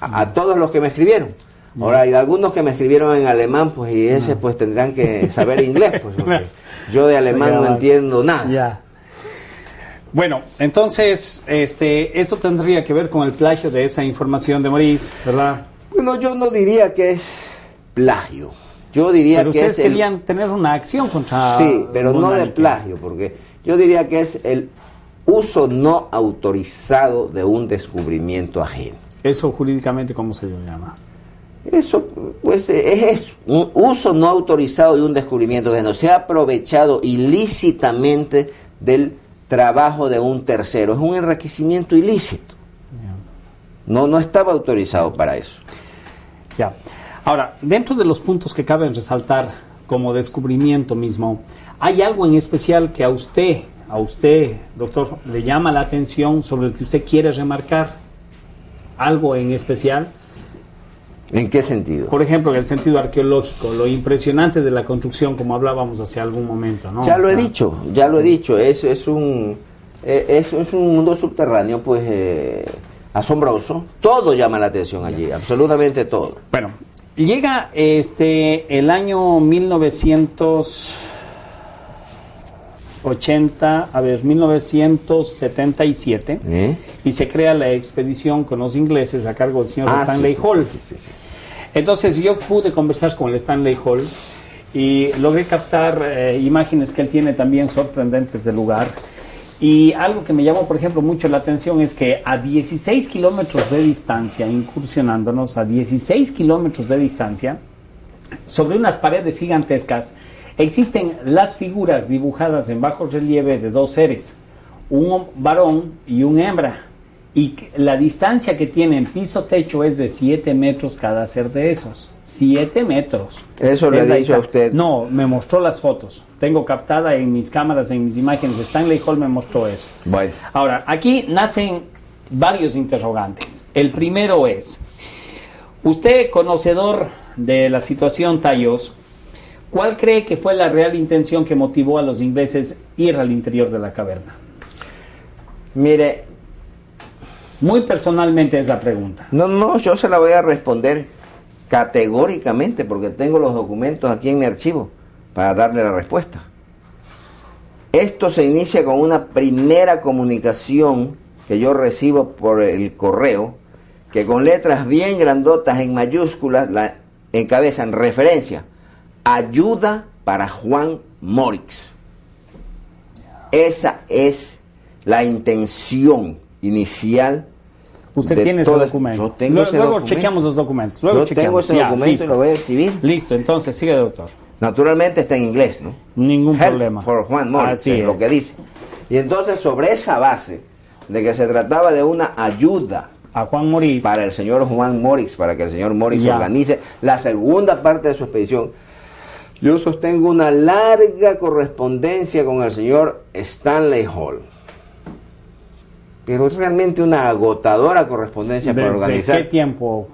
a todos los que me escribieron. Ahora hay algunos que me escribieron en alemán, pues, y ese pues tendrán que saber inglés, pues, porque yo de alemán no entiendo nada. Ya. Bueno, entonces, esto tendría que ver con el plagio de esa información de Morix, ¿verdad? Bueno, yo no diría que es plagio. Yo diría pero que ustedes es querían tener una acción contra... Sí, pero no de Bonanike. plagio, porque yo diría que es el uso no autorizado de un descubrimiento ajeno. Eso jurídicamente, ¿cómo se le llama? Eso, pues, es un uso no autorizado de un descubrimiento ajeno. Se ha aprovechado ilícitamente del trabajo de un tercero. Es un enriquecimiento ilícito. No estaba autorizado para eso. Ya. Ahora, dentro de los puntos que caben resaltar como descubrimiento mismo, ¿hay algo en especial que a usted, doctor, le llama la atención, sobre el que usted quiere remarcar? ¿Algo en especial? ¿En qué sentido? Por ejemplo, en el sentido arqueológico, lo impresionante de la construcción, como hablábamos hace algún momento, ¿no? Ya lo he dicho. Eso es un mundo subterráneo, pues, asombroso. Todo llama la atención allí, absolutamente todo. Bueno, llega el año 1977, y se crea la expedición con los ingleses a cargo del señor Stanley Hall. Sí. Entonces yo pude conversar con el Stanley Hall y logré captar imágenes que él tiene también sorprendentes del lugar. Y algo que me llamó, por ejemplo, mucho la atención es que a 16 kilómetros de distancia, incursionándonos a 16 kilómetros de distancia, sobre unas paredes gigantescas, existen las figuras dibujadas en bajo relieve de 2 seres, un varón y una hembra. Y la distancia que tienen piso-techo es de 7 metros cada ser de esos. 7 metros. ¿Eso le he dicho a usted? No, me mostró las fotos. Tengo captada en mis cámaras, en mis imágenes. Stanley Hall me mostró eso. Bueno. Ahora, aquí nacen varios interrogantes. El primero es, usted, conocedor de la situación Tayos, ¿cuál cree que fue la real intención que motivó a los ingleses ir al interior de la caverna? Mire, muy personalmente es la pregunta. no, yo se la voy a responder categóricamente porque tengo los documentos aquí en mi archivo para darle la respuesta. Esto se inicia con una primera comunicación que yo recibo por el correo, que con letras bien grandotas en mayúsculas encabezan referencia: ayuda para Juan Morix. Esa es la intención inicial. Usted de tiene ese toda- documento. Yo tengo Luego, ese luego documento. chequeamos los documentos. Luego Yo tengo chequeamos. ese Ya, documento y listo. lo voy a exhibir. Listo, entonces sigue, doctor. Naturalmente está en inglés, ¿no? Ningún Help problema. for Juan Morris, Así es lo es. que dice. Y entonces, sobre esa base de que se trataba de una ayuda A Juan Morís. para el señor Juan Morix, para que el señor Morix Ya. organice la segunda parte de su expedición, yo sostengo una larga correspondencia con el señor Stanley Hall. Pero es realmente una agotadora correspondencia para ¿Desde organizar.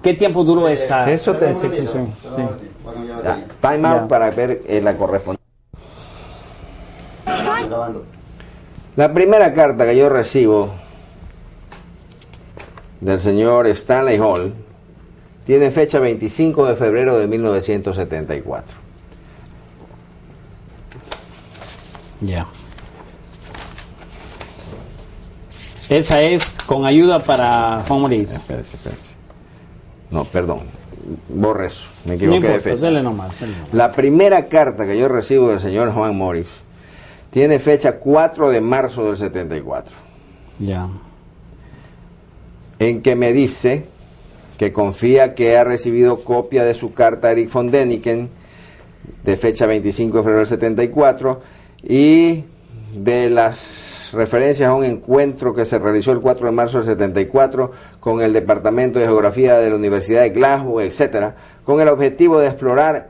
qué tiempo duró esa Eso te- ejecución? Sí. Ya, time out Ya. para ver la correspondencia. Grabando. La primera carta que yo recibo del señor Stanley Hall tiene fecha 25 de febrero de 1974. Ya. Esa es con ayuda para Juan Morís. Espérese. No, perdón. Borre eso. Me No equivoqué de importa, fecha. dele nomás. La primera carta que yo recibo del señor Juan Morris tiene fecha 4 de marzo del 74, Ya. en que me dice que confía que ha recibido copia de su carta a Eric von Däniken de fecha 25 de febrero del 74 y de las referencias a un encuentro que se realizó el 4 de marzo del 74 con el Departamento de Geografía de la Universidad de Glasgow, etcétera, con el objetivo de explorar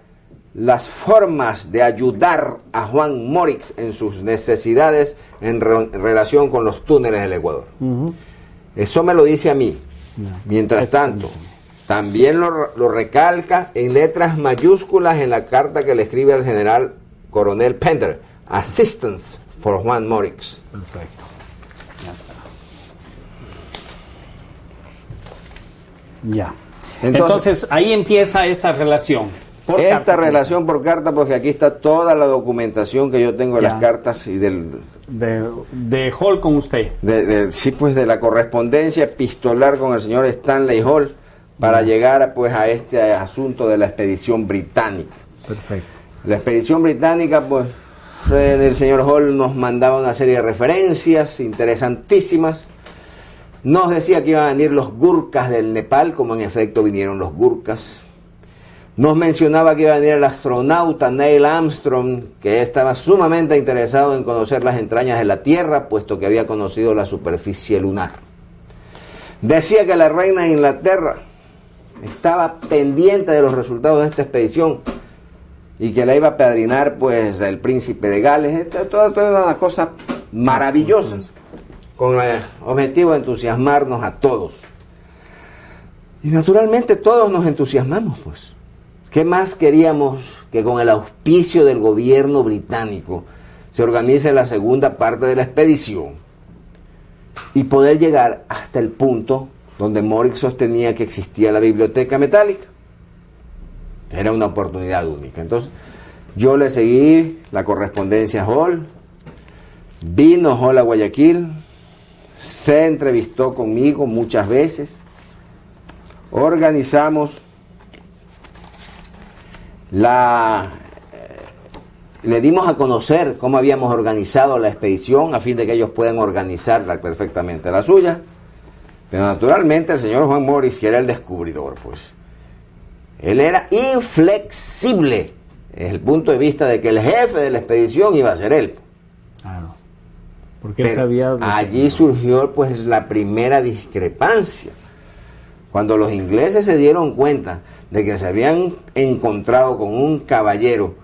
las formas de ayudar a Juan Morix en sus necesidades en relación con los túneles del Ecuador. Ujú. Eso me lo dice a mí. Ya. Mientras tanto, también lo recalca en letras mayúsculas en la carta que le escribe al general coronel Pender, Assistance for Juan Morix. Perfecto. Ya. Entonces, ahí empieza esta relación. Por Esta carta. relación por carta, porque aquí está toda la documentación que yo tengo de Ya. las cartas y de Hall con usted. sí, pues de la correspondencia epistolar con el señor Stanley Hall para llegar pues a este asunto de la expedición británica. Perfecto. La expedición británica, pues el señor Hall nos mandaba una serie de referencias interesantísimas. Nos decía que iban a venir los Gurkhas del Nepal, como en efecto vinieron los Gurkhas. Nos mencionaba que iba a venir el astronauta Neil Armstrong, que estaba sumamente interesado en conocer las entrañas de la Tierra, puesto que había conocido la superficie lunar. Decía que la reina de Inglaterra estaba pendiente de los resultados de esta expedición y que la iba a padrinar pues el príncipe de Gales. Toda una cosa maravillosa, con el objetivo de entusiasmarnos a todos. Y naturalmente todos nos entusiasmamos, pues. ¿Qué más queríamos que con el auspicio del gobierno británico se organice la segunda parte de la expedición y poder llegar hasta el punto donde Morix sostenía que existía la biblioteca metálica? Era una oportunidad única. Entonces, yo le seguí la correspondencia a Hall, vino Hall a Guayaquil, se entrevistó conmigo muchas veces, organizamos le dimos a conocer cómo habíamos organizado la expedición a fin de que ellos puedan organizarla perfectamente la suya. Pero naturalmente el señor Juan Morix, que era el descubridor, pues él era inflexible desde el punto de vista de que el jefe de la expedición iba a ser él. Claro. Porque él Pero sabía. allí surgió pues la primera discrepancia. Cuando los ingleses se dieron cuenta de que se habían encontrado con un caballero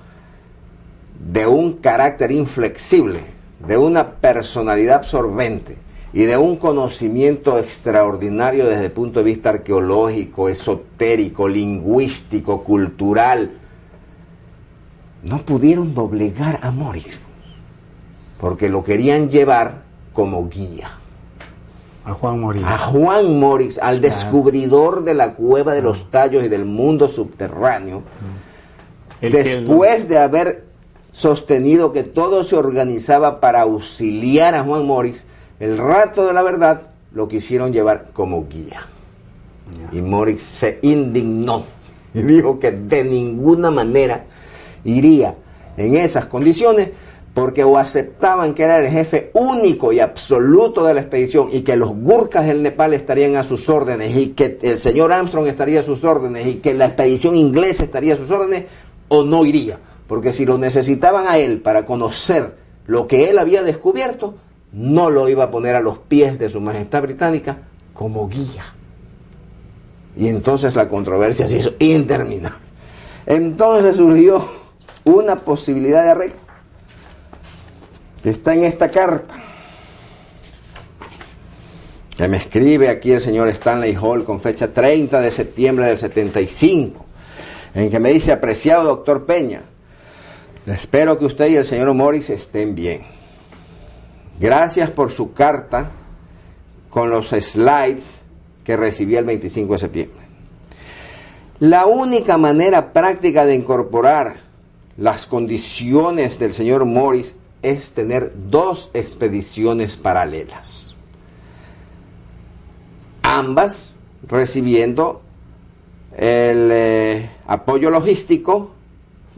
de un carácter inflexible, de una personalidad absorbente y de un conocimiento extraordinario desde el punto de vista arqueológico, esotérico, lingüístico, cultural, no pudieron doblegar a Morix, porque lo querían llevar como guía. A Juan Morís. A Juan Morix, al descubridor de la cueva de los tallos y del mundo subterráneo, después de haber sostenido que todo se organizaba para auxiliar a Juan Morix, el rato de la verdad lo quisieron llevar como guía. Y Morix se indignó y dijo que de ninguna manera iría en esas condiciones, porque o aceptaban que era el jefe único y absoluto de la expedición y que los Gurkhas del Nepal estarían a sus órdenes y que el señor Armstrong estaría a sus órdenes y que la expedición inglesa estaría a sus órdenes, o no iría, porque si lo necesitaban a él para conocer lo que él había descubierto, no lo iba a poner a los pies de su majestad británica como guía. Y entonces la controversia se hizo interminable. Entonces surgió una posibilidad de arreglo que está en esta carta que me escribe aquí el señor Stanley Hall con fecha 30 de septiembre del 75, en que me dice: apreciado doctor Peña, espero que usted y el señor Morris estén bien. Gracias por su carta con los slides que recibí el 25 de septiembre. La única manera práctica de incorporar las condiciones del señor Morris es tener dos expediciones paralelas, ambas recibiendo el apoyo logístico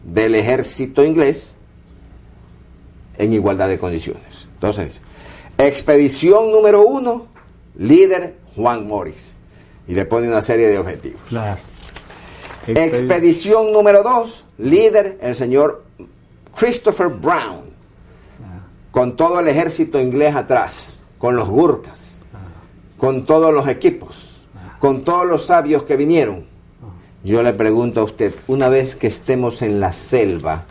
del ejército inglés en igualdad de condiciones. Entonces, expedición número 1, líder Juan Morris, y le pone una serie de objetivos. Claro. Expedición número 2, líder el señor Christopher Brown, con todo el ejército inglés atrás, con los Gurkhas, con todos los equipos, con todos los sabios que vinieron. Yo le pregunto a usted, una vez que estemos en la selva,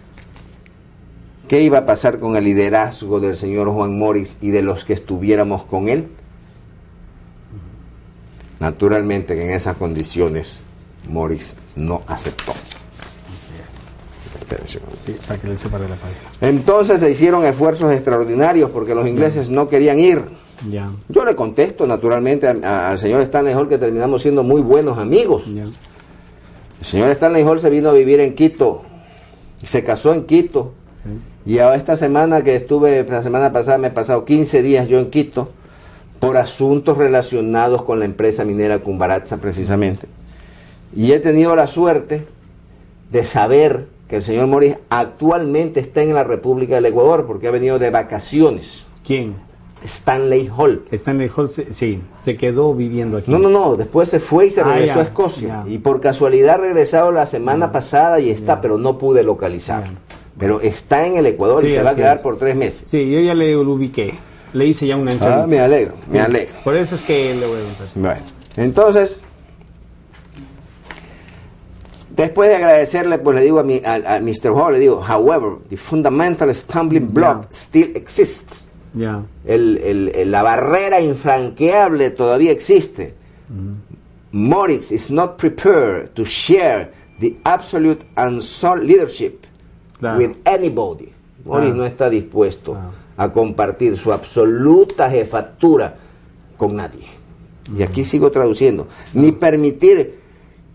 ¿qué iba a pasar con el liderazgo del señor Juan Morris y de los que estuviéramos con él? Naturalmente que en esas condiciones Morris no aceptó. Sí, para que le separe la pareja. Entonces se hicieron esfuerzos extraordinarios porque los ingleses no querían ir. Ya. Yo le contesto naturalmente al señor Stanley Hall que terminamos siendo muy buenos amigos. Ya. El señor Stanley Hall se vino a vivir en Quito y se casó en Quito. Sí. Y a esta semana que estuve, la semana pasada me he pasado 15 días yo en Quito por asuntos relacionados con la empresa minera Cumbaratza precisamente. Y he tenido la suerte de saber que el señor Morris actualmente está en la República del Ecuador porque ha venido de vacaciones. ¿Quién? Stanley Hall. Stanley Hall, sí, se quedó viviendo aquí. No, después se fue y se regresó a Escocia. Ya. Y por casualidad regresado la semana pasada y está, pero no pude localizarlo. Pero está en el Ecuador y se va a quedar por 3 meses. Sí, yo ya lo ubiqué. Le hice ya una entrevista. Me alegro. Por eso es que le voy a preguntar. Bueno, entonces, después de agradecerle, pues le digo a Mr. Hall, le digo, however, the fundamental stumbling block still exists. Yeah. La barrera infranqueable todavía existe. Morris is not prepared to share the absolute and sole leadership with anybody. Morris no está dispuesto a compartir su absoluta jefatura con nadie. Y aquí sigo traduciendo. Ni permitir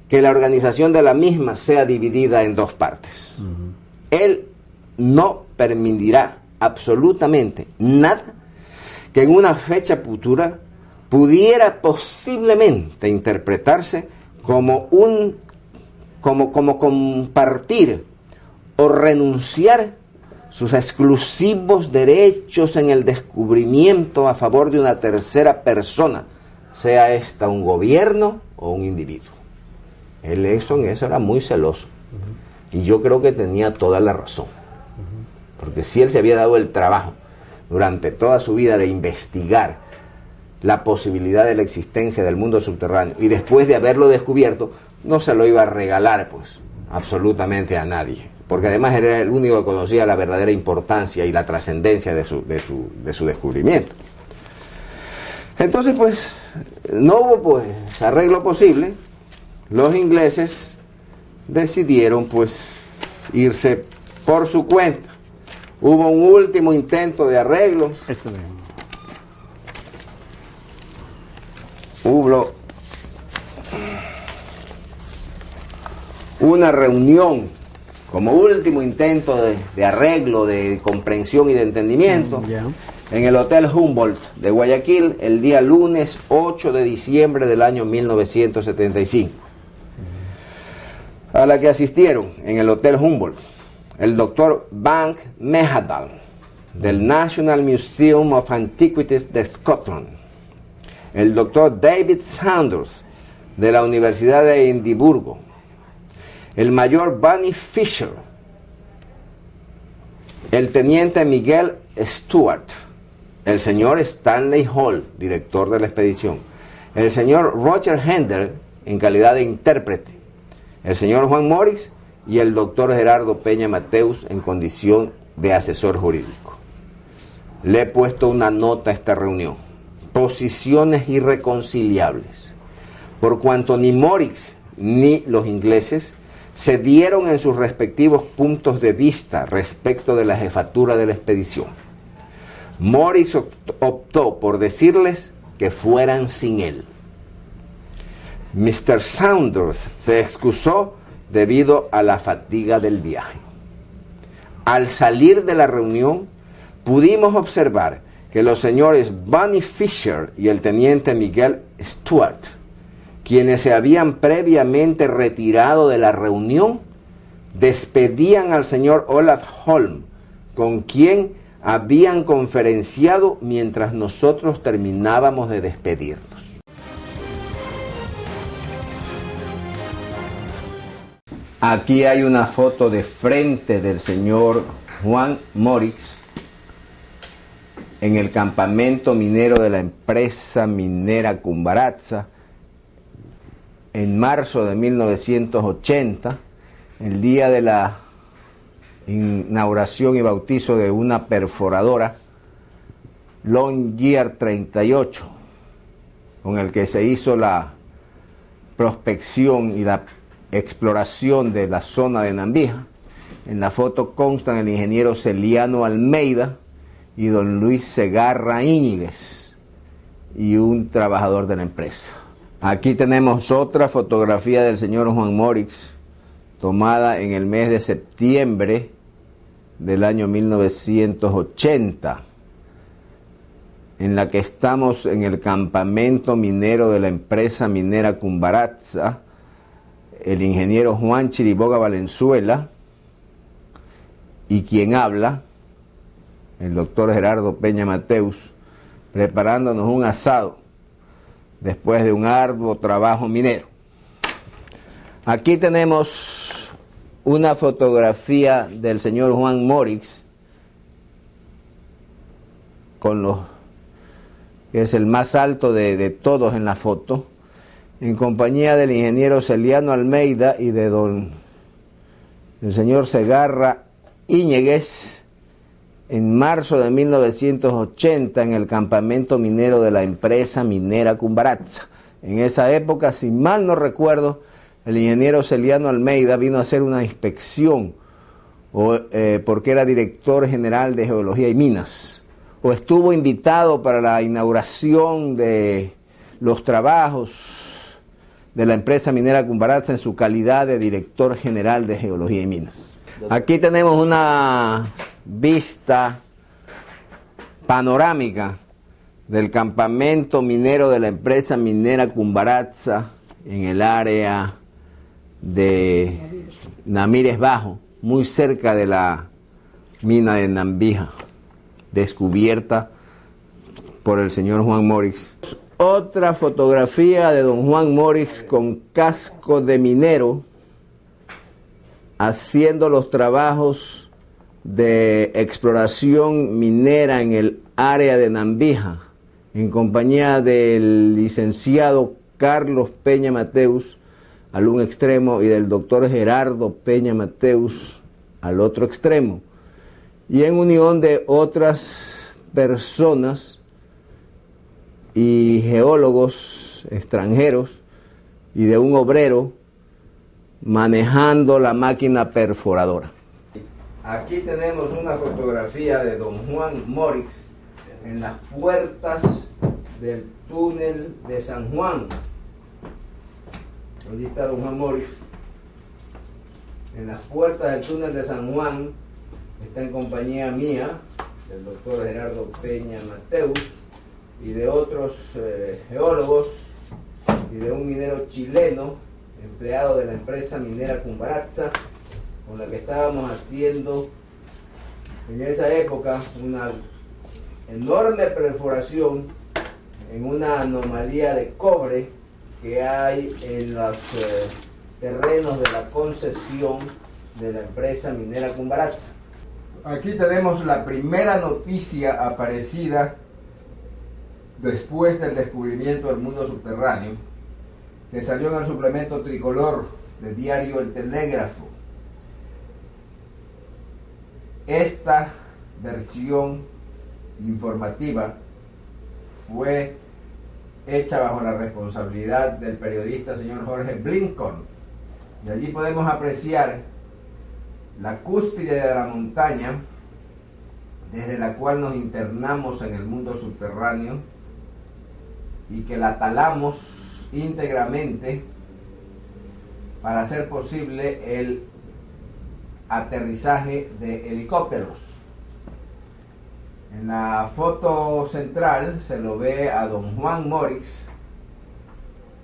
que la organización de la misma sea dividida en 2 partes. Él no permitirá absolutamente nada que en una fecha futura pudiera posiblemente interpretarse como compartir o renunciar sus exclusivos derechos en el descubrimiento a favor de una tercera persona, sea esta un gobierno o un individuo. Él en eso era muy celoso. Y yo creo que tenía toda la razón. Porque si él se había dado el trabajo durante toda su vida de investigar la posibilidad de la existencia del mundo subterráneo y después de haberlo descubierto, no se lo iba a regalar pues absolutamente a nadie. Porque además era el único que conocía la verdadera importancia y la trascendencia de su descubrimiento. Entonces pues no hubo pues arreglo posible. Los ingleses decidieron pues irse por su cuenta. Hubo un último intento de arreglo. Hubo una reunión como último intento de arreglo, de comprensión y de entendimiento en el Hotel Humboldt de Guayaquil el día lunes 8 de diciembre del año 1975. A la que asistieron en el Hotel Humboldt el doctor Bank Mehadal, del National Museum of Antiquities de Scotland, el doctor David Saunders de la Universidad de Edimburgo, el mayor Bunny Fisher, el teniente Miguel Stewart, el señor Stanley Hall, director de la expedición, el señor Roger Hendel en calidad de intérprete, el señor Juan Morix y el doctor Gerardo Peña Mateus en condición de asesor jurídico. Le he puesto una nota a esta reunión: posiciones irreconciliables, por cuanto ni Morix ni los ingleses se dieron en sus respectivos puntos de vista respecto de la jefatura de la expedición. Morix optó por decirles que fueran sin él. Mr. Saunders se excusó debido a la fatiga del viaje. Al salir de la reunión, pudimos observar que los señores Bunny Fisher y el teniente Miguel Stewart, quienes se habían previamente retirado de la reunión, despedían al señor Olaf Holm, con quien habían conferenciado mientras nosotros terminábamos de despedirnos. Aquí hay una foto de frente del señor Juan Morix en el campamento minero de la empresa minera Cumbaratza en marzo de 1980, el día de la inauguración y bautizo de una perforadora Longyear 38, con el que se hizo la prospección y la exploración de la zona de Nambija. En la foto constan el ingeniero Celiano Almeida y don Luis Segarra Íñiguez y un trabajador de la empresa. Aquí tenemos otra fotografía del señor Juan Morix, tomada en el mes de septiembre del año 1980, en la que estamos en el campamento minero de la empresa minera Cumbaratza, el ingeniero Juan Chiriboga Valenzuela y quien habla, el doctor Gerardo Peña Mateus, preparándonos un asado después de un arduo trabajo minero. Aquí tenemos una fotografía del señor Juan Morix, que es el más alto de todos en la foto, en compañía del ingeniero Celiano Almeida y de el señor Segarra Íñiguez, en marzo de 1980 en el campamento minero de la empresa minera Cumbaratza. En esa época, si mal no recuerdo, el ingeniero Celiano Almeida vino a hacer una inspección porque era director general de Geología y Minas, o estuvo invitado para la inauguración de los trabajos de la empresa minera Cumbaratza en su calidad de director general de Geología y Minas. Aquí tenemos una vista panorámica del campamento minero de la empresa minera Cumbaratza en el área de Namires Bajo, muy cerca de la mina de Nambija, descubierta por el señor Juan Morix. Otra fotografía de don Juan Morix con casco de minero, haciendo los trabajos de exploración minera en el área de Nambija, en compañía del licenciado Carlos Peña Mateus al un extremo y del doctor Gerardo Peña Mateus al otro extremo, y en unión de otras personas y geólogos extranjeros y de un obrero manejando la máquina perforadora. Aquí tenemos una fotografía de don Juan Morix en las puertas del túnel de San Juan. Allí está don Juan Morix. En las puertas del túnel de San Juan está en compañía mía, del doctor Gerardo Peña Mateus, y de otros geólogos y de un minero chileno, empleado de la empresa minera Cumbaratza, con la que estábamos haciendo en esa época una enorme perforación en una anomalía de cobre que hay en los terrenos de la concesión de la empresa minera Cumbaratza. Aquí tenemos la primera noticia aparecida después del descubrimiento del mundo subterráneo, que salió en el suplemento tricolor del diario El Telégrafo. Esta versión informativa fue hecha bajo la responsabilidad del periodista señor Jorge Blincoln. Y allí podemos apreciar la cúspide de la montaña desde la cual nos internamos en el mundo subterráneo y que la talamos íntegramente para hacer posible el aterrizaje de helicópteros. En la foto central se lo ve a don Juan Morix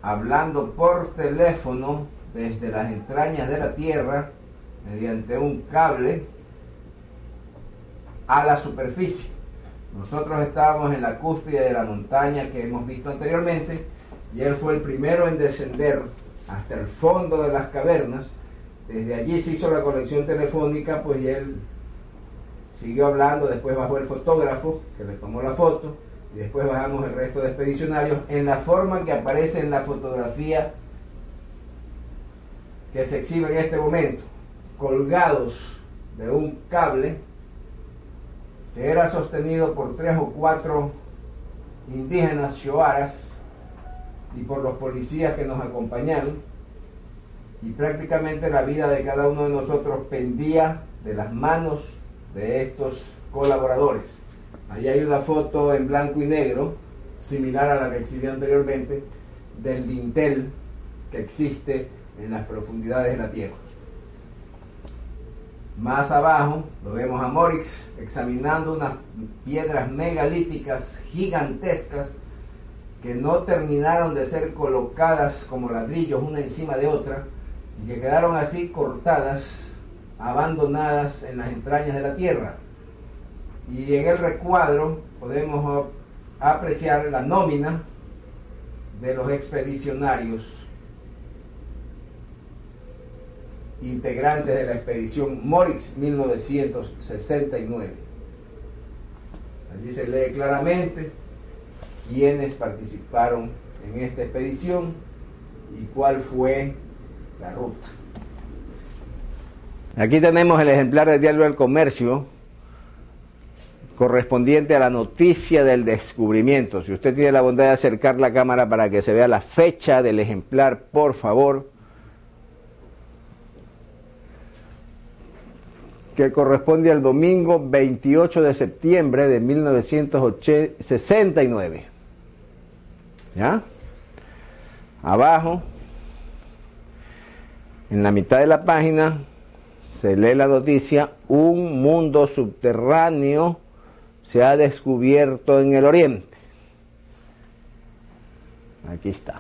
hablando por teléfono desde las entrañas de la tierra mediante un cable a la superficie. Nosotros estábamos en la cúspide de la montaña que hemos visto anteriormente y él fue el primero en descender hasta el fondo de las cavernas. Desde allí se hizo la conexión telefónica, pues, y él siguió hablando. Después bajó el fotógrafo que le tomó la foto y después bajamos el resto de expedicionarios en la forma que aparece en la fotografía que se exhibe en este momento, colgados de un cable que era sostenido por 3 o 4 indígenas shoaras y por los policías que nos acompañaron, y prácticamente la vida de cada uno de nosotros pendía de las manos de estos colaboradores. Allí hay una foto en blanco y negro, similar a la que exhibí anteriormente, del dintel que existe en las profundidades de la tierra. Más abajo lo vemos a Morix examinando unas piedras megalíticas gigantescas que no terminaron de ser colocadas como ladrillos una encima de otra y que quedaron así cortadas, abandonadas en las entrañas de la tierra. Y en el recuadro podemos apreciar la nómina de los expedicionarios integrantes de la expedición Morix 1969. Allí se lee claramente quiénes participaron en esta expedición y cuál fue la ruta. Aquí tenemos el ejemplar del Diario del Comercio correspondiente a la noticia del descubrimiento. Si usted tiene la bondad de acercar la cámara para que se vea la fecha del ejemplar, por favor, que corresponde al domingo 28 de septiembre de 1969. ¿Ya? Abajo, en la mitad de la página, se lee la noticia: un mundo subterráneo se ha descubierto en el oriente. Aquí está.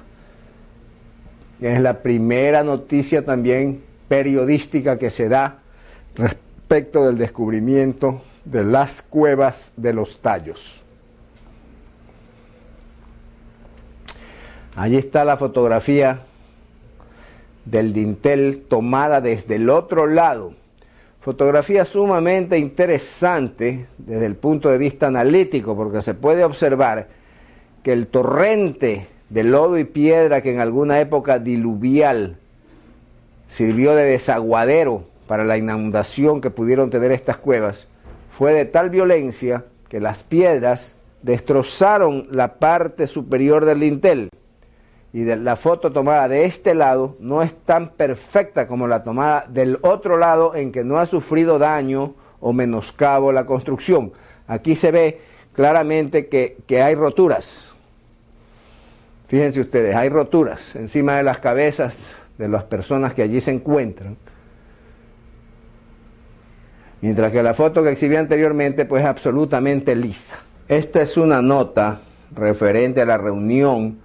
Es la primera noticia también periodística que se da respecto del descubrimiento de las cuevas de los Tallos. Allí está la fotografía del dintel tomada desde el otro lado. Fotografía sumamente interesante desde el punto de vista analítico, porque se puede observar que el torrente de lodo y piedra que en alguna época diluvial sirvió de desaguadero para la inundación que pudieron tener estas cuevas, fue de tal violencia que las piedras destrozaron la parte superior del dintel. Y la foto tomada de este lado no es tan perfecta como la tomada del otro lado, en que no ha sufrido daño o menoscabo la construcción. Aquí se ve claramente que hay roturas. Fíjense ustedes, hay roturas encima de las cabezas de las personas que allí se encuentran. Mientras que la foto que exhibí anteriormente pues es absolutamente lisa. Esta es una nota referente a la reunión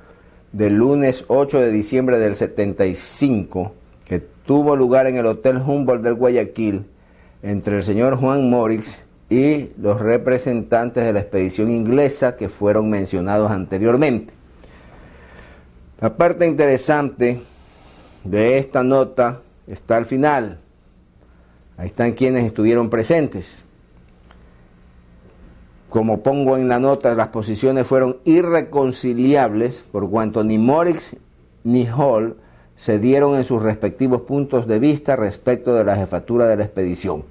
del lunes 8 de diciembre del 75 que tuvo lugar en el Hotel Humboldt del Guayaquil entre el señor Juan Morix y los representantes de la expedición inglesa que fueron mencionados anteriormente. La parte interesante de esta nota está al final. Ahí están quienes estuvieron presentes. Como pongo en la nota, las posiciones fueron irreconciliables por cuanto ni Morix ni Hall cedieron en sus respectivos puntos de vista respecto de la jefatura de la expedición.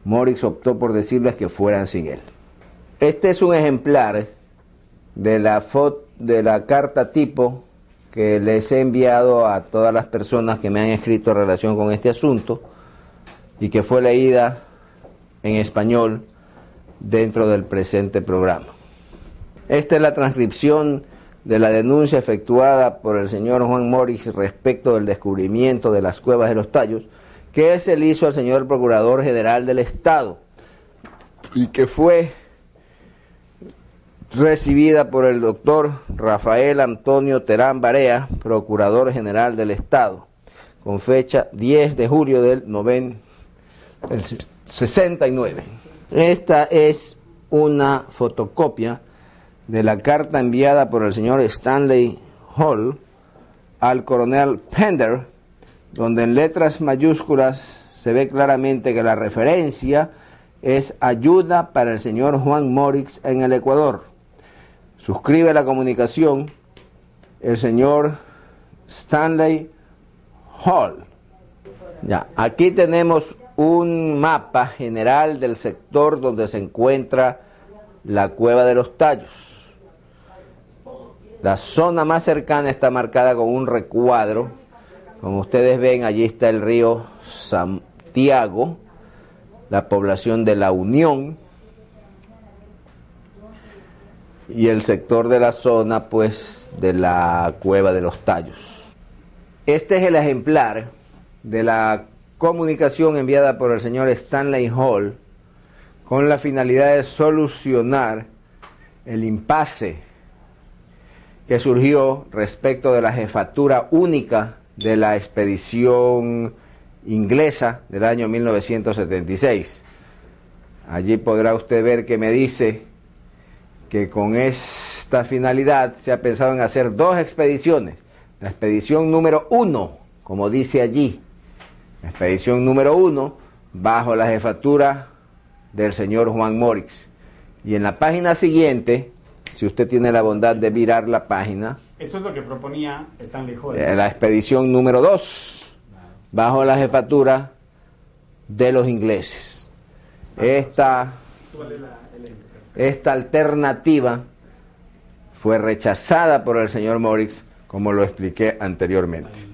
Morix optó por decirles que fueran sin él. Este es un ejemplar de la carta tipo que les he enviado a todas las personas que me han escrito en relación con este asunto y que fue leída en español dentro del presente programa. Esta es la transcripción de la denuncia efectuada por el señor Juan Morix respecto del descubrimiento de las cuevas de los Tallos, que se le hizo al señor Procurador General del Estado y que fue recibida por el doctor Rafael Antonio Terán Barea, Procurador General del Estado, con fecha 10 de julio del 69. Esta es una fotocopia de la carta enviada por el señor Stanley Hall al coronel Pender, donde en letras mayúsculas se ve claramente que la referencia es ayuda para el señor Juan Morix en el Ecuador. Suscribe la comunicación el señor Stanley Hall. Ya, aquí tenemos un mapa general del sector donde se encuentra la Cueva de los Tallos. La zona más cercana está marcada con un recuadro. Como ustedes ven, allí está el río Santiago, la población de La Unión y el sector de la zona, pues, de la Cueva de los Tallos. Este es el ejemplar de la comunicación enviada por el señor Stanley Hall con la finalidad de solucionar el impasse que surgió respecto de la jefatura única de la expedición inglesa del año 1976. Allí podrá usted ver que me dice que con esta finalidad se ha pensado en hacer dos expediciones. La expedición número 1, como dice allí, la expedición número 1 bajo la jefatura del señor Juan Morix. Y en la página siguiente, si usted tiene la bondad de mirar la página, eso es lo que proponía Stanley Hall. La expedición número 2 bajo la jefatura de los ingleses. Esta alternativa fue rechazada por el señor Morix, como lo expliqué anteriormente.